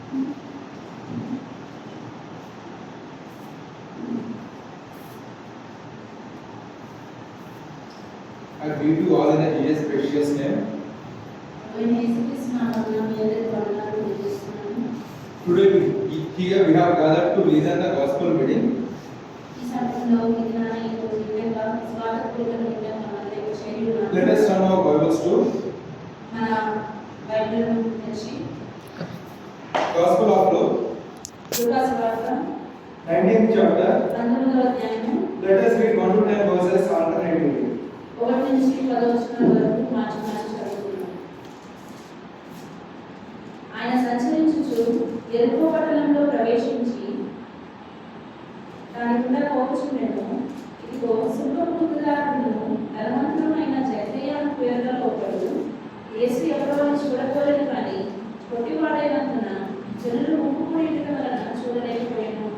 I greet you all in the Jesus precious name. Today here we have gathered to listen the gospel reading. Let us turn our Bibles to Gospel of Luke, 19th chapter. Let us read 1 to 10 verses alternatively. ఆయన సంచరించుచు యెరికో పట్టణంలో ప్రవేశించి దాని గుండా పోవచ్చుండెను. ఇదిగో సుంకపురుగుదారుడును ధనవంతుడునైన జక్కయ్య అను పేరుగల ఒకడు యేసు ఎవరో అని చూడకోలేదు, కానీ పొట్టివాడైనందున జనులు ముక్కుపోయేట వలన చూడలేకపోయాను.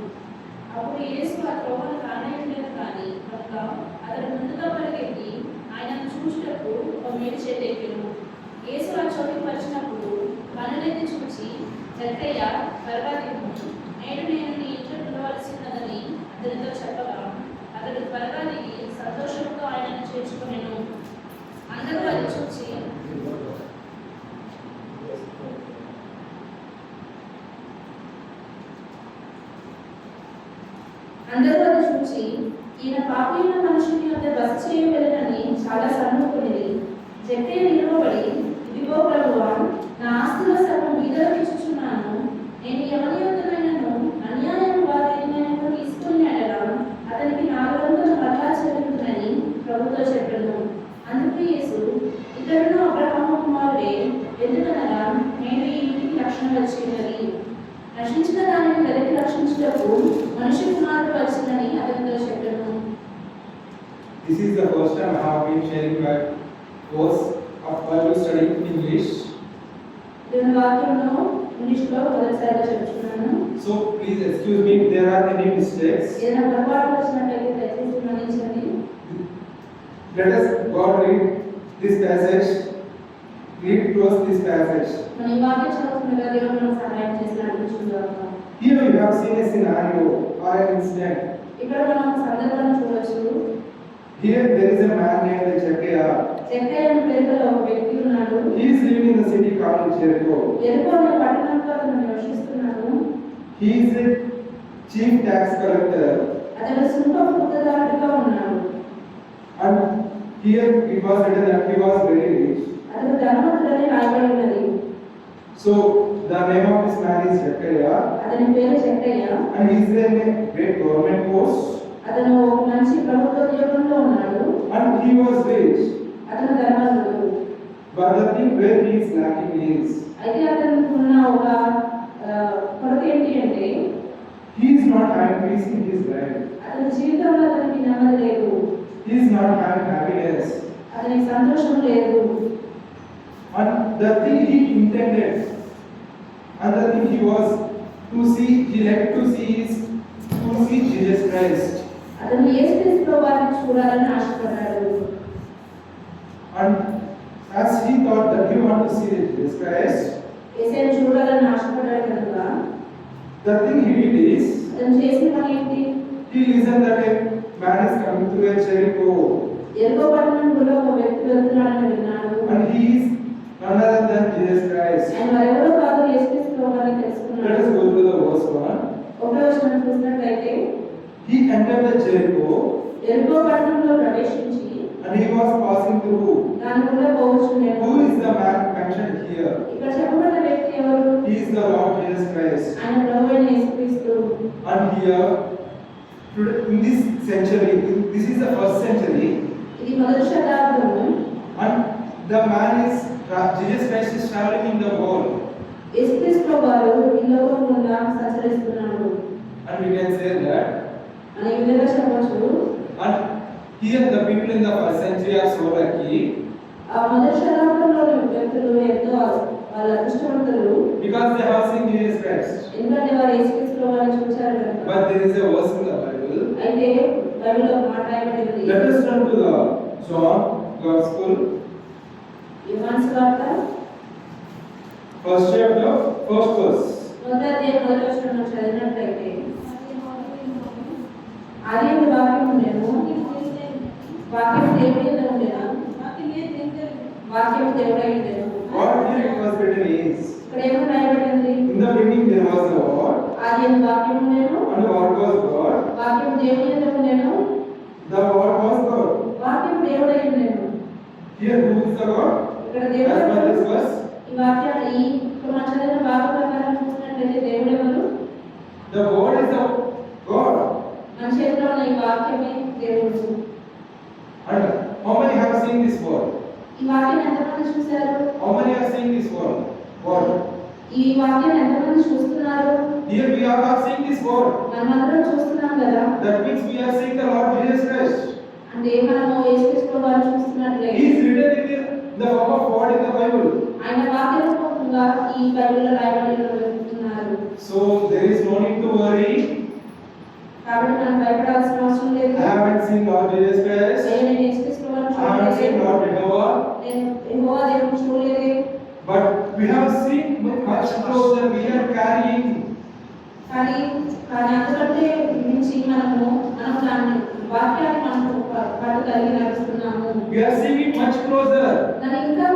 అప్పుడు యేసు ఆ త్రోవను కానేయలేదు, కానీ కనుక అతడు ముందుగా పరిగెత్తి ఆయనను చూచుటకు ఒక మేడి చెట్టు ఎక్కెను. యేసు ఆ చోటుకు వచ్చినప్పుడు కనులెత్తి చూచి, జక్కయ్య త్వరగా నేడు నేను నీ ఇంట్లో పిలవలసినదని అతనితో చెప్పగా అతడు త్వరగా దిగి సంతోషంతో ఆయనను చేర్చుకొనెను. అందరూ అది చూచి ఈయన పాపైన మనుషుని వద్ద బస చేయగలనని చాలా సన్నుకునేది. జక్కయ్య నిలబడి, ఇదిగో ప్రభువా, నా ఆస్తుల సగం బీదలకు ఇచ్చుచున్నాను. నేను ఎవరి యొద్దనైనను అన్యాయం వారినైనా తీసుకుని అడగా అతనికి 400 మరలా చెల్లించునని ప్రభుతో చెప్పాను. అందుకు యేసు, ఇతరును అబ్రహాము కుమారుడే, ఎందుకనగా నేను ఈ ఇంటికి రక్షణ వచ్చినది. రక్షించిన దానిని వెలికి రక్షించుటకు మనిషి కుమారుడు వచ్చిందని అతనితో చెప్పాను. This is the first time I have been sharing my course of Bible study in English. నేను వాక్యంలో ఇంగ్లీష్లో మొదటిసారిగా చెప్తున్నాను. So please excuse me if there are any mistakes. ఏదైనా పొరపాటు వచ్చినట్లయితే దయచేసి మన్నించండి. Let us God read this passage. Read close this passage. మన ఈ వాక్యం చదువుతున్నగా దేవుడు మనకు సహాయం చేసి నడిపించుగాక. Here you have seen a scenario or an incident. ఇక్కడ మనం ఒక సందర్భాన్ని చూడొచ్చు. Here there is a man named Jakkaya. జక్కయ్య అనే పేరుగల ఒక వ్యక్తి ఉన్నాడు. He is living in the city called Jericho. యెరికో అనే పట్టణంలో అతను నివసిస్తున్నాడు. He is a chief tax collector. అతడు సుంకపు పొందుదారుడుగా ఉన్నాడు. And here it was written that he was very rich. అతడు ధనవంతుడని రాయబడి ఉన్నది. So the name of this man is Jakkaya. అతని పేరు జక్కయ్య. And he is in a great government post. అతను ఒక మంచి ప్రభుత్వ ఉద్యోగంలో ఉన్నాడు. And he was rich. అతను ధనవంతుడు. But the thing where he is lacking is అయితే అతనికి ఉన్న ఒక కొరత ఏంటి అంటే he is not having peace in his life. అతని జీవితంలో అతనికి నెమ్మది లేదు. He is not having happiness. అతనికి సంతోషం లేదు. And the thing he intended, and the thing he was to see, he liked to see is to see Jesus Christ. అతను యేసుక్రీస్తు వారిని చూడాలని ఆశపడ్డాడు. And as he thought that he want to see Jesus Christ, యేసుని చూడాలని ఆశపడ్డాడు కనుక the thing he did is అతను చేసిన పని ఏంటి? he listened that a man is coming through a Jericho, యెరికో పట్టణంలో ఒక వ్యక్తి వెళ్తున్నాడని విన్నాడు. and he is none other than Jesus Christ. ఆయన మరెవరో కాదు, యేసుక్రీస్తు వారిని Let తెలుసుకున్నాడు. us go to the verse 1. ఒకటో వచనం చూసినట్లయితే, He entered the Jericho, యెరికో పట్టణంలో ప్రవేశించి and he was passing through. దాని గుండా పోవచ్చుండెను. Who is the man mentioned here? ఇక్కడ చెప్పబడిన వ్యక్తి ఎవరు? He is the Lord Jesus Christ. ఆయన ప్రభువైన యేసుక్రీస్తు. And here, today, in this century, this is the first century, ఇది మొదటి శతాబ్దము. and the man is Jesus Christ is traveling in the world, యేసుక్రీస్తు వారు ఈ లోకం గుండా సంచరిస్తున్నాడు. and we can say that. అని ఈ విధంగా చెప్పవచ్చు. And here the people in the first century are so lucky ఆ మొదటి శతాబ్దంలోని వ్యక్తులు ఎంతో వాళ్ళ అదృష్టవంతులు. because they have seen Jesus Christ. ఎందుకంటే వారు యేసుక్రీస్తు వారిని చూశారు కనుక. But there is a verse in the Bible. అయితే బైబిల్లో ఒక మాట రాయబడింది. Let us turn to the John Gospel, యోహాను సువార్త first chapter, first verse. మొదటి అధ్యాయం మొదటి వచనం చదివినట్లయితే ఆది వాక్యం నేను వాక్యం దేవుడి యందు ఉండెను వాక్యం దేవుడై ఉండెను. What here it was written is, ఇక్కడ ఏమో రాయబడింది? in the beginning there was a word, ఆది యందు వాక్యం ఉండెను and the word was God. వాక్యం దేవుడి యందు ఉండెను The word was God. వాక్యం దేవుడై ఉండెను. Here who is the God? ఇక్కడ As దేవుడు per this verse, ఈ వాక్యాన్ని ఇప్పుడు మనం చదివిన భాగం ప్రకారం చూసినట్లయితే దేవుడు ఎవరు? the word is the God. మన చేతిలో ఉన్న ఈ వాక్యమే దేవుడు. And how many have seen this word? ఈ వాక్యం ఎంతమంది చూశారు? How many have seen this word? Word. ఈ వాక్యం ఎంతమంది చూస్తున్నారు? Here we are not seeing this word. మనమందరం చూస్తున్నాం కదా. That means we are seeing the Lord Jesus Christ. అంటే మనము యేసుక్రీస్తు వారిని చూస్తున్నట్లయితే He is written in the form of word in the Bible. ఆయన వాక్య రూపంగా ఈ బైబిల్లో రాయబడినారు. So there is no need to worry. కాబట్టి మనం భయపడాల్సిన అవసరం లేదు. I haven't seen Lord Jesus Christ. నేను యేసుక్రీస్తు వారిని I haven't seen చూడలేదు. Lord Jehovah. నేను యెహోవా దేవుని చూడలేదు. But we have seen much closer. We are carrying. కానీ అంతకంటే మించి మనం దాన్ని వాక్యాన్ని మనకు పట్టు కలిగి నడుస్తున్నాము. We are seeing it much closer. దాన్ని ఇంకా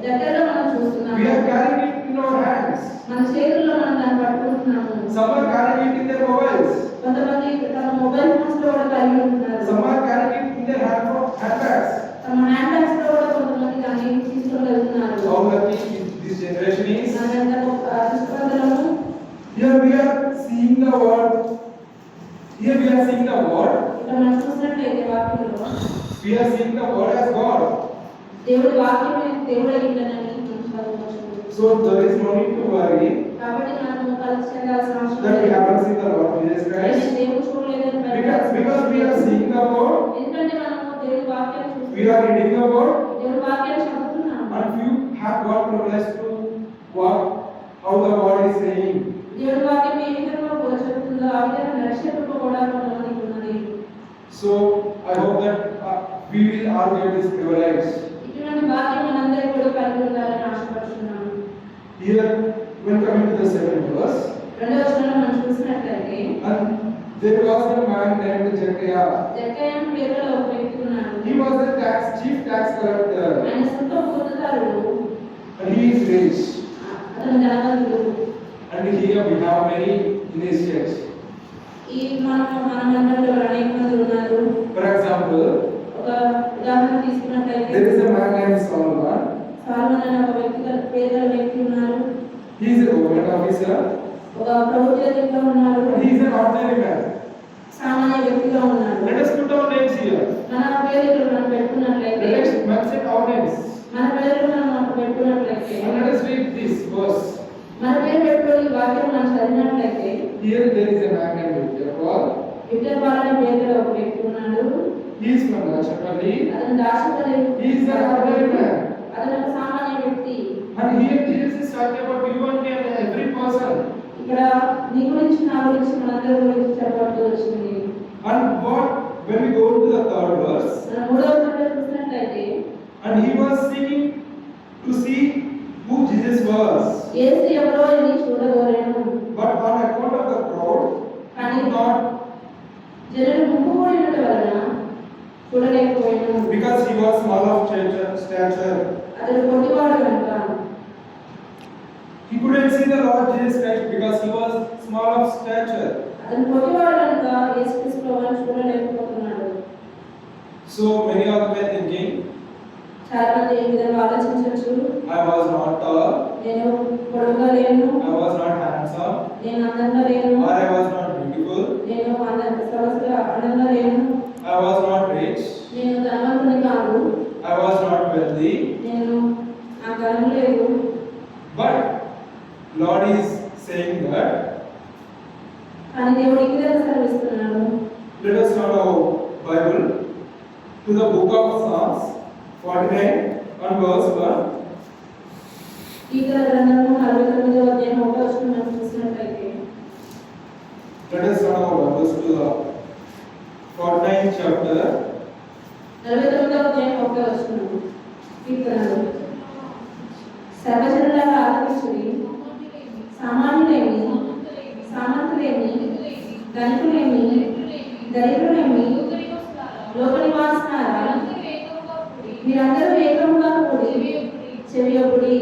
దగ్గరలో మనం చూస్తున్నాము. We are carrying it in our hands. మన చేతుల్లో మనం దాన్ని పట్టుకుంటున్నాము. Some are carrying it in their mobiles. కొంతమంది తమ మొబైల్ ఫోన్స్ లో కూడా కలిగి ఉంటున్నారు. Some are carrying it in their handbags. తమ హ్యాండ్ బ్యాగ్స్ లో కూడా కొంతమంది దాన్ని తీసుకొని వెళ్తున్నారు. How lucky this generation is. మనం ఎంత గొప్ప అదృష్టవంతులము. Here we are seeing the word. Here we are seeing the word. ఇక్కడ మనం చూసినట్లయితే వాక్యంలో We are seeing the word as God. దేవుడి వాక్యమే దేవుడై ఉండనని మనం చదవవచ్చు. So there is no need to worry కాబట్టి మనము కలిసి చెందాల్సిన అవసరం that we లేదు. haven't seen the Lord Jesus Christ. నేను దేవుడు చూడలేదని Because we are seeing the word, ఎందుకంటే మనము దేవుడి వాక్యాన్ని we చూస్తున్నాము. are reading the word, దేవుడి వాక్యాన్ని చదువుతున్నాము. and you have got privilege to what how the word is saying. దేవుడి వాక్యం ఏ విధంగా చెప్తుందో ఆ విధంగా నడిచేటప్పుడు కూడా కొంతమందికి ఉన్నది. So I hope that we will all get this privilege. ఇటువంటి వాక్యం మనందరికీ కూడా కలిగి ఉండాలని ఆశపడుతున్నాను. Here, when coming to the second verse, రెండవ వచనంలో మనం చూసినట్లయితే and there was a man named Zechariah. జక్కయ్య పేరులో ఒక వ్యక్తి ఉన్నాడు. He was a chief tax collector, ఆయన సొంత పొందుతారు. and he is rich. అతను ధనవంతుడు. And here we have many in this church. ఈ మన మండలంలో అనేక మంది ఉన్నారు. For example, ఒక ఉదాహరణ తీసుకున్నట్లయితే there is a man named Solomon. Solomon అనే ఒక పేద వ్యక్తి ఉన్నారు. He is a government officer. ఒక ప్రభుత్వ అధికారిగా ఉన్నారు. And he is an ordinary man. సామాన్య వ్యక్తిగా ఉన్నారు. Let us put our names here. మన పేర్లు మనం పెట్టుకున్నట్లయితే Let us mention our names. మన పేర్లు మనం పెట్టుకున్నట్లయితే And let us read this verse. మన పేరు పెట్టుకొని వాక్యం మనం చదివినట్లయితే Here there is a man named Jacob. Victor Ball అనే పేరులో ఒక వ్యక్తి ఉన్నాడు. He is from Rajapalli. అతను దాసపల్లి. He is an ordinary man. అతను ఒక సామాన్య వ్యక్తి. And here Jesus is talking about you and me and every person. ఇక్కడ నీ గురించి నా గురించి మనందరి గురించి చెప్పబడుతూ వచ్చింది. And what when we go to the third verse, మనం మూడవ వచనంలో చూసినట్లయితే and he was seeking to see who Jesus was, యేసు ఎవరో అని చూడగోరెను. but on account of the crowd, he could not, జనులు గుంపుకూడినట్టు వలన చూడలేకపోయాను. because he was small of stature. అతడు పొట్టివాడు కనుక He couldn't see the Lord Jesus Christ because he was small of stature. అతను పొట్టివాడు కనుక యేసుక్రీస్తు వారిని చూడలేకపోతున్నాడు. So many of them thinking, చాలా మంది ఈ విధంగా ఆలోచించవచ్చు. I was not tall, నేను పొడవుగా లేను, I was not handsome, నేను అందంగా లేను, or I was not beautiful, నేను అందంగా లేను, I was not rich, నేను ధనవంతుని కాదు, I was not wealthy. నేను నాకు ధనం లేదు. But Lord is saying that. కానీ దేవుడు ఈ విధంగా సెలవిస్తున్నాడు. Let us turn our Bible to the book of Psalms 49 and verse 1. కీర్తన గ్రంథము 49వ అధ్యాయం 1వ వచనం మనం చూసినట్లయితే Let us turn our Bibles to the 49th chapter. 49వ అధ్యాయం 1వ వచనం. కీర్తనలు సర్వజనులారా ఆలకించుడి, సామాన్యుల ధనికులేమి దరిద్రులేమి లోక నివాసులారా మీరందరూ ఏకముగా కూడి చెవియొకుడి.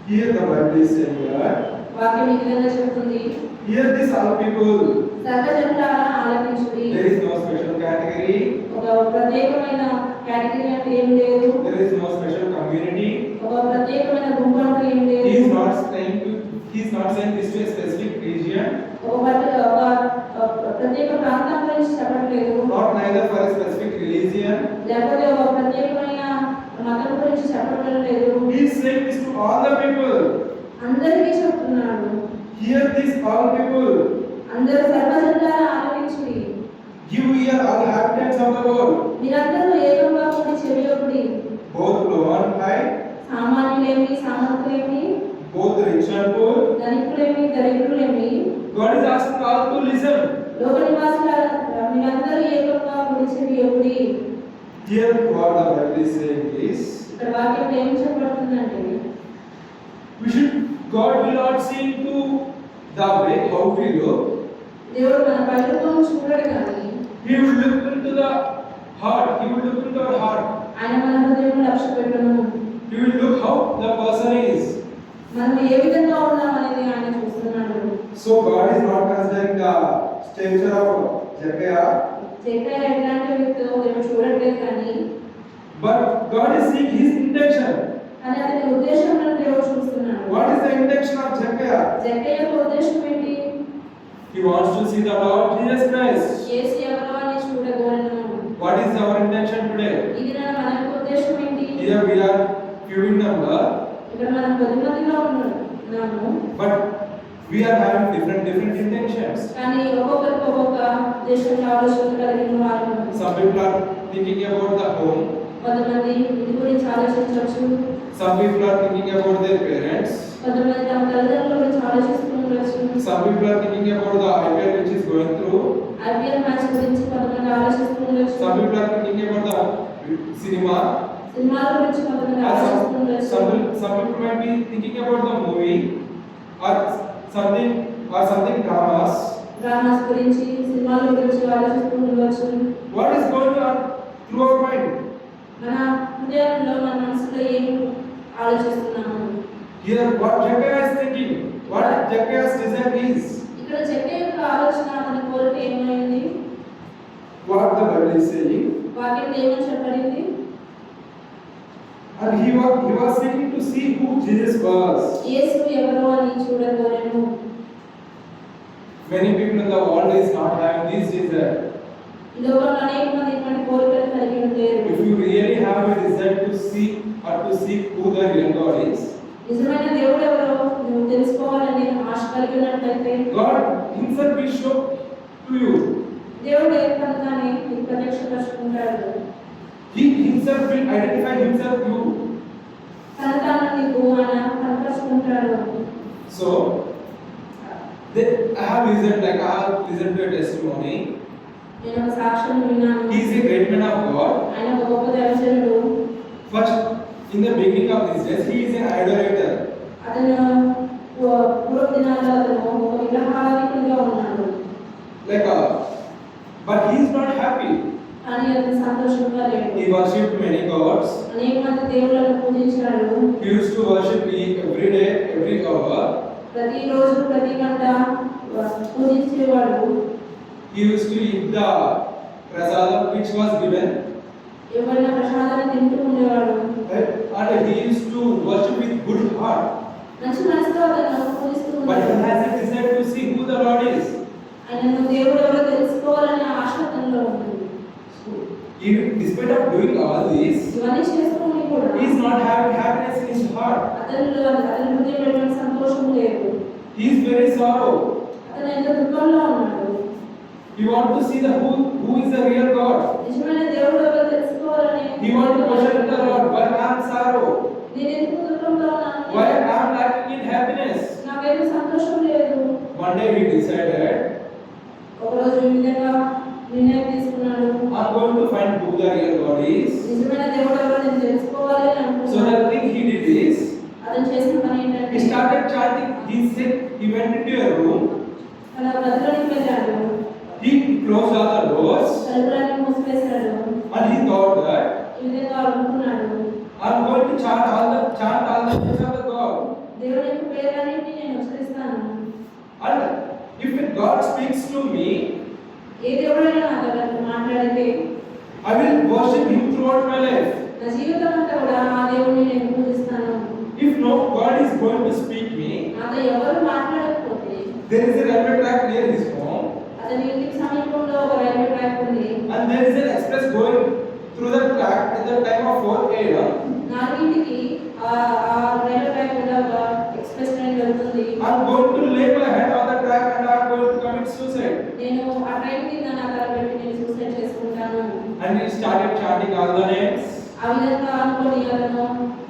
Here the Bible is saying that, వాక్యం ఈ విధంగా చెప్తుంది, hear this all people. సర్వజనులారా ఆలకించుడి. There is no special category. ఒక ప్రత్యేకమైన కేటగిరీ అంటే ఏం లేదు, There is no special community. ఒక ప్రత్యేకమైన గుంపు అంటే ఏం లేదు. He is not saying this to a specific region, ఒక ప్రత్యేక ప్రాంతం గురించి చెప్పట్లేదు, not neither for a specific religion. లేకపోతే ఒక ప్రత్యేకమైన మతం గురించి చెప్పడం లేదు. He is saying this to all the people. అందరికీ చెప్తున్నాడు, Hear this all people. అందరూ సర్వజనులారా ఆలకించుడి. You hear all inhabitants of the world, మీరందరూ ఏకంగా కూడి చెవియొకుడి. both low and high, సామాన్యులేమి సామంతులేమి, both rich and poor. ధనికులేమి దరిద్రులేమి, God is asking all to listen. లోక నివాసులారా మీరందరూ ఏకంగా కూడి చెవియొకుడి. Here what the Bible is saying is, ఇక్కడ వాక్యం ఏం చెప్పబడుతుందంటే, God will not see into the way how we look. దేవుడు మన పైరును చూడడు కానీ He will look into the heart. He will look into our heart. ఆయన మన హృదయం లక్ష్య పెట్టును. He will look how the person is. మనం ఏ విధంగా ఉన్నాం అనేది ఆయన చూస్తున్నాడు. So God is not considering the stature of Jeconiah, జెకర్యా ఎట్లాంటి వ్యక్తో దేవుడు చూడట్లేదు కానీ, but God is seeing his intention. కానీ అతని ఉద్దేశం దేవుడు చూస్తున్నాడు. What is the intention of Jeconiah? జెకర్యా యొక్క ఉద్దేశం ఏంటి? He wants to see the Lord Jesus Christ. యేసు ఎవరిని చూడగోరను. What is our intention today? ఇది మన యొక్క ఉద్దేశం ఏంటి? Here we are few in number, ఇక్కడ మనం 10 మందిలో ఉన్నాము, but we are having different intentions. కానీ ఒక్కొక్కరికి ఒక్కొక్క ఉద్దేశంలో ఆలోచనలు కలిగిన వారు. Some people are thinking about the home. కొంతమంది ఇది గురించి ఆలోచించవచ్చు, Some people are thinking about their parents. కొంతమంది తమ తల్లిదండ్రుల గురించి ఆలోచిస్తూ ఉండవచ్చు. Some people are thinking about the IPL which is going through. IPL match గురించి కొంతమంది ఆలోచిస్తూ ఉండొచ్చు. Some people are thinking about the cinema. సినిమాల గురించి కొంతమంది Or ఆలోచిస్తూ ఉండొచ్చు. some people might be thinking about the movie or something dramas. Dramas గురించి, సినిమాల గురించి ఆలోచిస్తూ ఉండవచ్చు. What is going on through our mind? మన హృదయంలో, మన మనసులో ఏం ఆలోచిస్తున్నాము? Here what Jeconiah is thinking, what Jeconiah's desire is, ఇక్కడ జెకర్యా యొక్క ఆలోచన, అతని కోరిక ఏమైంది? what the Bible is saying. వాక్యంలో ఏమని చెప్పబడింది? And he was seeking to see who Jesus was. యేసు ఎవరో అని చూడగోరెను. Many people in the world is not having this desire. ఈ లోకంలో అనేక మంది ఇటువంటి కోరికలు కలిగి ఉండేరు. If you really have a desire to see or to seek who the real God is, నిజమైన దేవుడు ఎవరో నువ్వు తెలుసుకోవాలని ఆశ కలిగి ఉన్నట్లయితే, God himself will show to you. దేవుడు తనని నీకు ప్రత్యక్షపరుచుకుంటాడు. He himself will identify himself you. తాను నీకు ఆయన కనపరుచుకుంటాడు. So I have listened to a testimony. నేను ఒక సాక్ష్యం విన్నాను. He is a great man of God. ఆయన ఒక గొప్ప దైవజనుడు. First, in the beginning of his days, he is an idolater. అతను పూర్వ దినాల్లో అతను ఒక విగ్రహారాధికుడిగా ఉన్నాడు. But he is not happy. కానీ అతను సంతోషంగా లేడు. He worshipped many gods. అనేక మంది దేవుళ్ళను పూజించాడు. He used to worship every day, every hour. ప్రతిరోజు ప్రతి గంట పూజించేవాడు. He used to eat the prasadam which was given. ఎవరైనా ప్రసాదాన్ని తింటూ ఉండేవాడు. And he used to worship with good heart. మంచి మనసుతో అతను పూజిస్తూ But he ఉన్నాడు. has a desire to see who the Lord is. ఆయనను దేవుడు ఎవరో తెలుసుకోవాలనే ఆశ అతనిలో ఉంది. Even despite of doing all this, ఇవన్నీ చేసుకుని కూడా he is not having happiness in his heart. అతని హృదయంలో ఎటువంటి సంతోషం లేదు. He is very sorrow. అతను ఎంతో దుఃఖంలో ఉన్నాడు. He want to see who is the real God. నిజమైన దేవుడు ఎవరో తెలుసుకోవాలని He want to question the Lord, why I am sorrow? నేను ఎందుకు దుఃఖంలో ఉన్నాను? Why I am lacking in happiness? నాకేమీ సంతోషం లేదు. One day he decided, ఒకరోజు ఈ విధంగా నిర్ణయం తీసుకున్నాడు. I am going to find who the real God is. నిజమైన దేవుడు ఎవరో నేను తెలుసుకోవాలి అని So అనుకున్నాడు. the thing he did is, అతను చేసిన పని he ఏంటంటే started chanting. He went into a room తన గదిలోకి వెళ్ళాడు. He closed all the doors తలుపులన్నీ మూసివేశాడు. and he thought that ఈ విధంగా అనుకున్నాడు, I'm going to chant all the names of the God. దేవుని యొక్క పేర్లన్నింటినీ నేను ఉచ్చరిస్తాను. And if God speaks to me, ఏ దేవుడైనా నా దగ్గర మాట్లాడితే I will worship Him throughout my life. నా జీవితం అంతా కూడా ఆ దేవుని నేను పూజిస్తాను. If no God is going to speak me, నాతో ఎవరు మాట్లాడకపోతే there is a railway track near his home, అతని ఇంటికి సమీపంలో ఒక రైల్వే ట్రాక్ ఉంది. and there is an express going through the track at the time of 4 a.m. నాలుగింటికి ఆ రైల్వే ట్రాక్ మీద ఒక ఎక్స్ప్రెస్ ట్రైన్ వెళ్తుంది. I'm going to lay my head on the track and I'm going to commit suicide. నేను ఆ train కింద నా తల పెట్టి నేను సూసైడ్ చేసుకుంటాను. And he started chanting all the names. ఆ విధంగా అనుకొని అతను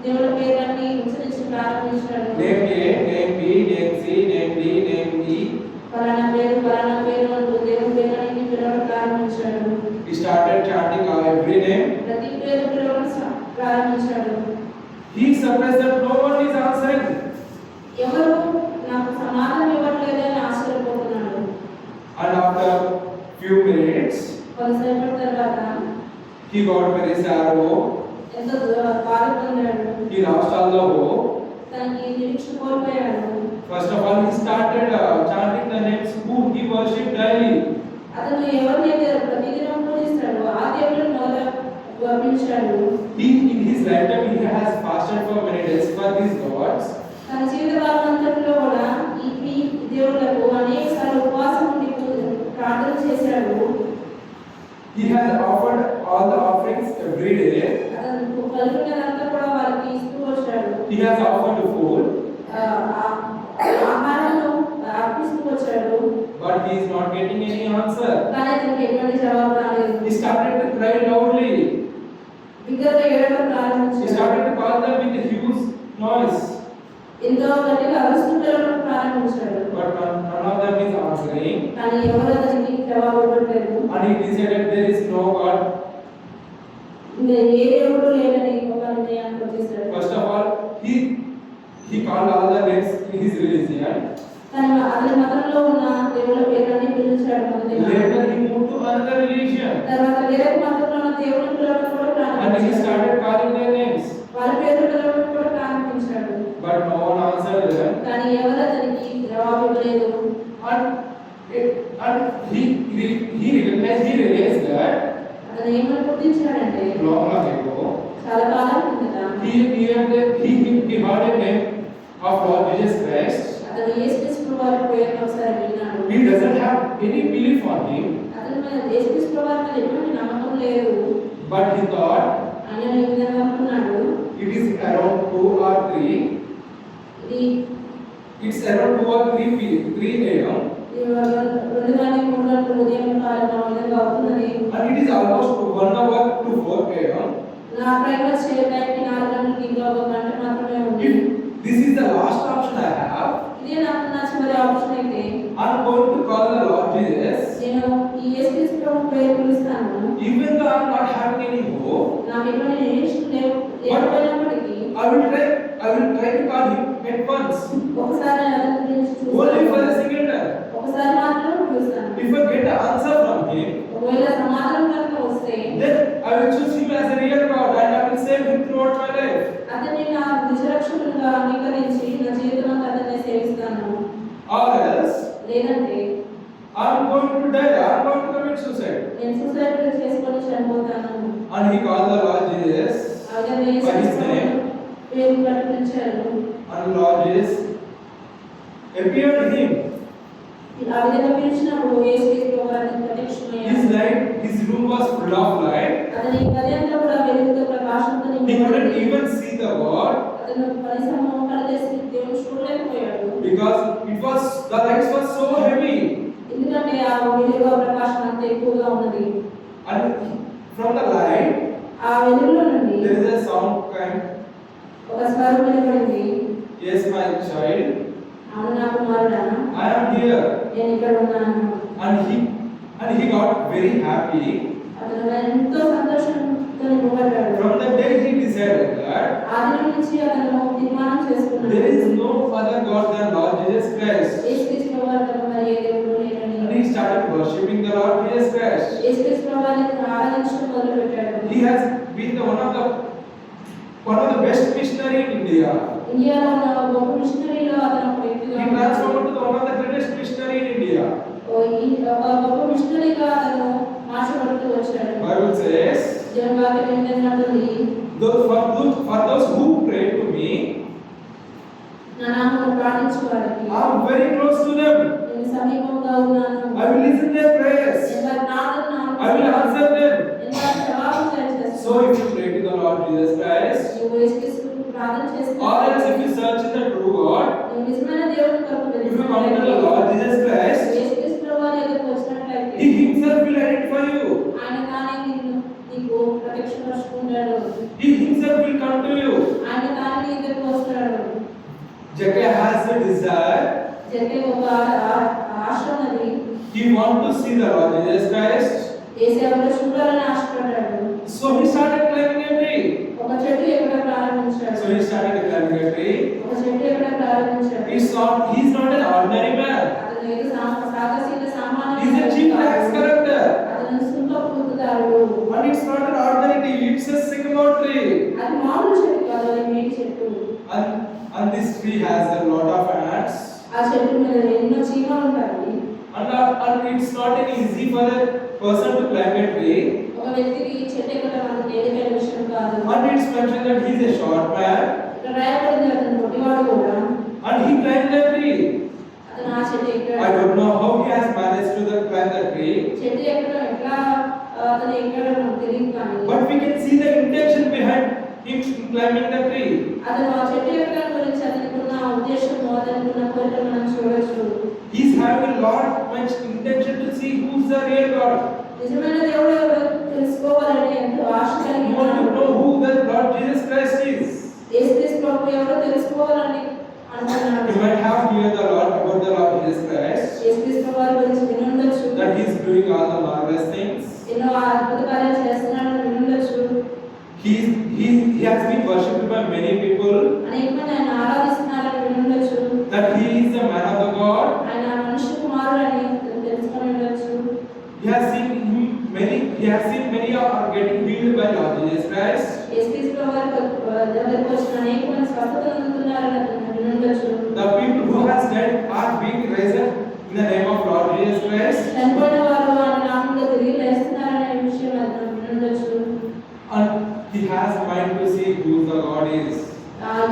దేవుడి పేర్లన్నీ ఉచ్చరించి ప్రారంభించాడు. Name A, name B, name C, name D, name E. ఫలానా పేరు అంటూ దేవుడి పేర్లన్నీ పిలవడం ప్రారంభించాడు. He started chanting every name. ప్రతి పేరు పిలవడం ప్రారంభించాడు. He surprised that no one is answering. ఎవరు నాకు సమాధానం ఇవ్వట్లేదని ఆశ్చర్యపోతున్నాడు. And after few minutes, కొంతసేపటి తర్వాత he got very sorrow. ఎంతో బాధ పొందాడు. He lost all the hope. తనకి నిరీక్షణ కోల్పోయాడు. First of all, he started chanting the names who he worshipped daily. అతను ఎవరినైతే ప్రతిదినం పూజిస్తాడో ఆ దేవుడిని మొదట వర్ణించాడు. In his lifetime, he has fasted for many days for these gods. తన జీవితకాలం అంతటిలో కూడా ఈ దేవుళ్ళకు అనేకసార్లు ఉపవాసం ఉండి ప్రార్థన చేశాడు. He has offered all the offerings every day. అతను కలిగినదంతా కూడా వారికి ఇస్తూ వచ్చాడు. He has offered food, ఆహారాలను అర్పిస్తూ వచ్చాడు. but he is not getting any answer. కానీ అతనికి ఎటువంటి జవాబు రాలేదు. He started to cry loudly. బిగ్గరగా ఏడవడం He ప్రారంభించాడు. started to call them with a huge noise, ఎంతో గట్టిగా అరుస్తూ పిలవడం ప్రారంభించాడు. but none of them is answering. కానీ ఎవరు అతనికి జవాబు ఇవ్వట్లేదు. And he decided there is no God. ఏ దేవుడు లేదని ఒక నిర్ణయానికి వచ్చేసాడు. First of all, he called all the names in his religion. అతని మతంలో ఉన్న దేవుళ్ళ పేర్లన్నీ పిలిచాడు మొదటిగా. Later he moved to another religion, తర్వాత వేరే మతంలో ఉన్న దేవుళ్ళని పిలవడం కూడా and he ప్రారంభించాడు. started calling their names, వాళ్ళ పేర్లు పిలవడం కూడా ప్రారంభించాడు. but no one answered them. కానీ ఎవరు అతనికి జవాబు ఇవ్వలేదు. And he realized that అతను ఏమని గుర్తించాడంటే long ago చాలా కాలం కిందట he heard a name of Lord Jesus Christ. అతను యేసుక్రీస్తు వారి పేరును ఒకసారి విన్నాడు. He doesn't have any belief on him, అతని మీద యేసుక్రీస్తు వారి మీద ఎటువంటి నమ్మకం లేదు. but he thought ఆయన ఈ విధంగా అనుకున్నాడు, it is around 2 or 3. ఇది It's around 2 or 3 a.m. 2 కానీ 3 గంటల ఉదయం కాలం ఆ విధంగా అవుతున్నది. and it is almost 1 hour to 4 a.m. నా ట్రైన్ వచ్చే టైంకి 4 గంటలకి ఇంకా 1 గంట మాత్రమే ఉంది. If this is the last option I have, ఇదే నాకు నా చివరి ఆప్షన్ అయితే I'm going to call the Lord Jesus. నేను ఈ యేసుక్రీస్తు ప్రభు పేరు పిలుస్తాను. Even though I'm not having any hope, నాకు ఎటువంటి నిరీక్షణ లేకపోయినప్పటికీ I will try to call him at once, ఒకసారి అతని గురించి only for a చూస్తాను. single time. ఒకసారి మాత్రమే పిలుస్తాను. If I get an answer from him, ఒకవేళ సమాధానం కనుక వస్తే then I will choose him as a real God and I will save him throughout my life. అతన్ని నా నిజరక్షకునిగా అంగీకరించి నా జీవితం అంతా అతన్ని సేవిస్తాను. Or else, లేదంటే I'm going to die, I'm going to commit suicide. నేను సూసైడ్ చేసుకొని చనిపోతాను. And he called the Lord Jesus. ఆ విధంగా యేసుక్రీస్తు పేరు ప్రకటించాడు. And Lord Jesus appeared to him. ఆ విధంగా పిలిచినప్పుడు యేసుక్రీస్తు ప్రభు అతనికి ప్రత్యక్షమయ్యాడు. His room was full of light. అతని గది అంతా కూడా వెలుగుతో ప్రకాశంతో He నిండి couldn't ఉంది. even see the God అతను కనీసం కళ్ళేసి దేవుని చూడలేకపోయాడు. because the lights were so heavy. ఎందుకంటే ఆ వెలుగు ప్రకాశం అంత ఎక్కువగా ఉన్నది. And from the light ఆ వెలుగులో నుండి there is a sound kind. ఒక స్వరం వినబడింది. Yes, my child, అవును నా కుమారుడా, I am here. నేను ఇక్కడ ఉన్నాను. And he got very happy. అతను ఎంతో సంతోషంతో నింపబడ్డాడు. From the day he decided that ఆ దినం నుంచి అతను తీర్మానం చేసుకున్నాడు. there is no other God than Lord Jesus Christ. యేసుక్రీస్తు ప్రభువు తప్ప మరి ఏ దేవుడు started worshipping the Lord Jesus Christ. యేసుక్రీస్తు ప్రభువుని ఆరాధించడం మొదలుపెట్టాడు. He has been one of the best missionary in India. ఇండియాలో ఉన్న గొప్ప మిషనరీలో అతను ఒక వ్యక్తిగా He transformed to one of the greatest missionary in India. ఒక గొప్ప మిషనరీగా అతను మార్చబడుతూ వచ్చాడు. Bible says, దేవుని వాక్యం ఏంటంటే for those who pray to me, నా నామమును ప్రార్థించు వారికి I am very close to them. నేను సమీపంగా ఉన్నాను. I will listen their prayers. వారి ప్రార్థనను I will answer them. నేను వారికి జవాబు చేస్తాను. So if you pray to the Lord Jesus Christ, నీవు యేసుక్రీస్తుకు ప్రార్థన చేస్తే or else if you search in the true God, నీవు నిజమైన దేవుని కొరకు if you come to the Lord Jesus Christ, యేసుక్రీస్తు ప్రభువుని ఎదురుకు వచ్చినట్లయితే He Himself will identify you. ఆయన తానే నీకు ప్రత్యక్షపరుచుకుంటాడు. He Himself will come to you. ఆయన తానే నీ ఎదురుకు వస్తాడు. Jacques has a desire. జరిగే ఒక ఆశ ఉన్నది. He want to see the Lord Jesus Christ. యేసుని చూడాలని ఆశపడ్డాడు. So he started climbing a tree. ఒక చెట్టు ఎక్కడం ప్రారంభించాడు. So he started climbing a tree. ఒక చెట్టు ఎక్కడం ప్రారంభించాడు. He's not an ordinary man. అతను ఏదో సాదాసీద సామాన్య He's a chief tax collector. అతను సుంక పొందుతాడు. And it's not an ordinary tree. It's a sycamore tree. అది మామూలు చెట్టు కాదు, అది మేడి చెట్టు. And this tree has a lot of ants. ఆ చెట్టు మీద ఎన్నో చీమలు ఉంటాయి. And it's not an easy for a person to climb a tree. ఒక వ్యక్తికి ఈ చెట్టు ఎక్కడం అంత తేలికైన విషయం కాదు. And it's mentioned that he's a short man. ఇక్కడ రాయబడింది అతను పొట్టివాడు కూడా. And he climbed the tree. అతను ఆ చెట్టు ఎక్కాడు. I don't know how he has managed to climb the tree. చెట్టు ఎక్కడం ఎట్లా అతను ఎక్కడం నాకు తెలియదు కానీ. But we can see the intention behind him climbing the tree. అతను ఆ చెట్టు ఎక్కడం గురించి అతనికి ఉన్న ఉద్దేశము, అతనికి ఉన్న కోరిక మనం చూడొచ్చు. He's having a lot much intention to see who's the real God. నిజమైన దేవుడు ఎవరో తెలుసుకోవాలని ఎంతో ఆశ కలిగి You want to ఉన్నాడు. know who the Lord Jesus Christ is. యేసుక్రీస్తు ప్రభువు ఎవరో తెలుసుకోవాలని అనుకున్నాడు. You might have heard about the Lord Jesus Christ, యేసుక్రీస్తు వారి గురించి విని ఉండొచ్చు. that He's doing all the marvelous things. ఎన్నో అద్భుత కార్యాలు చేస్తున్నాడని విని ఉండొచ్చు. He has been worshipped by many people. అనేక మంది ఆయన ఆరాధిస్తున్నారని విని ఉండొచ్చు. That He is the man of the God. ఆయన మనుష్య కుమారుడని తెలుసుకొని ఉండొచ్చు. He has seen many are getting healed by Lord Jesus Christ. యేసుక్రీస్తు ప్రభువు దగ్గరకు వచ్చిన అనేక మంది స్వస్థత పొందుతున్నారని అతను విని ఉండొచ్చు. The people who has died are being raised in the name of Lord Jesus Christ. చనిపోయిన వారు ఆయన నామములో తిరిగి లేస్తున్నారనే విషయం అతను విని ఉండొచ్చు. And he has mind to see who the God is.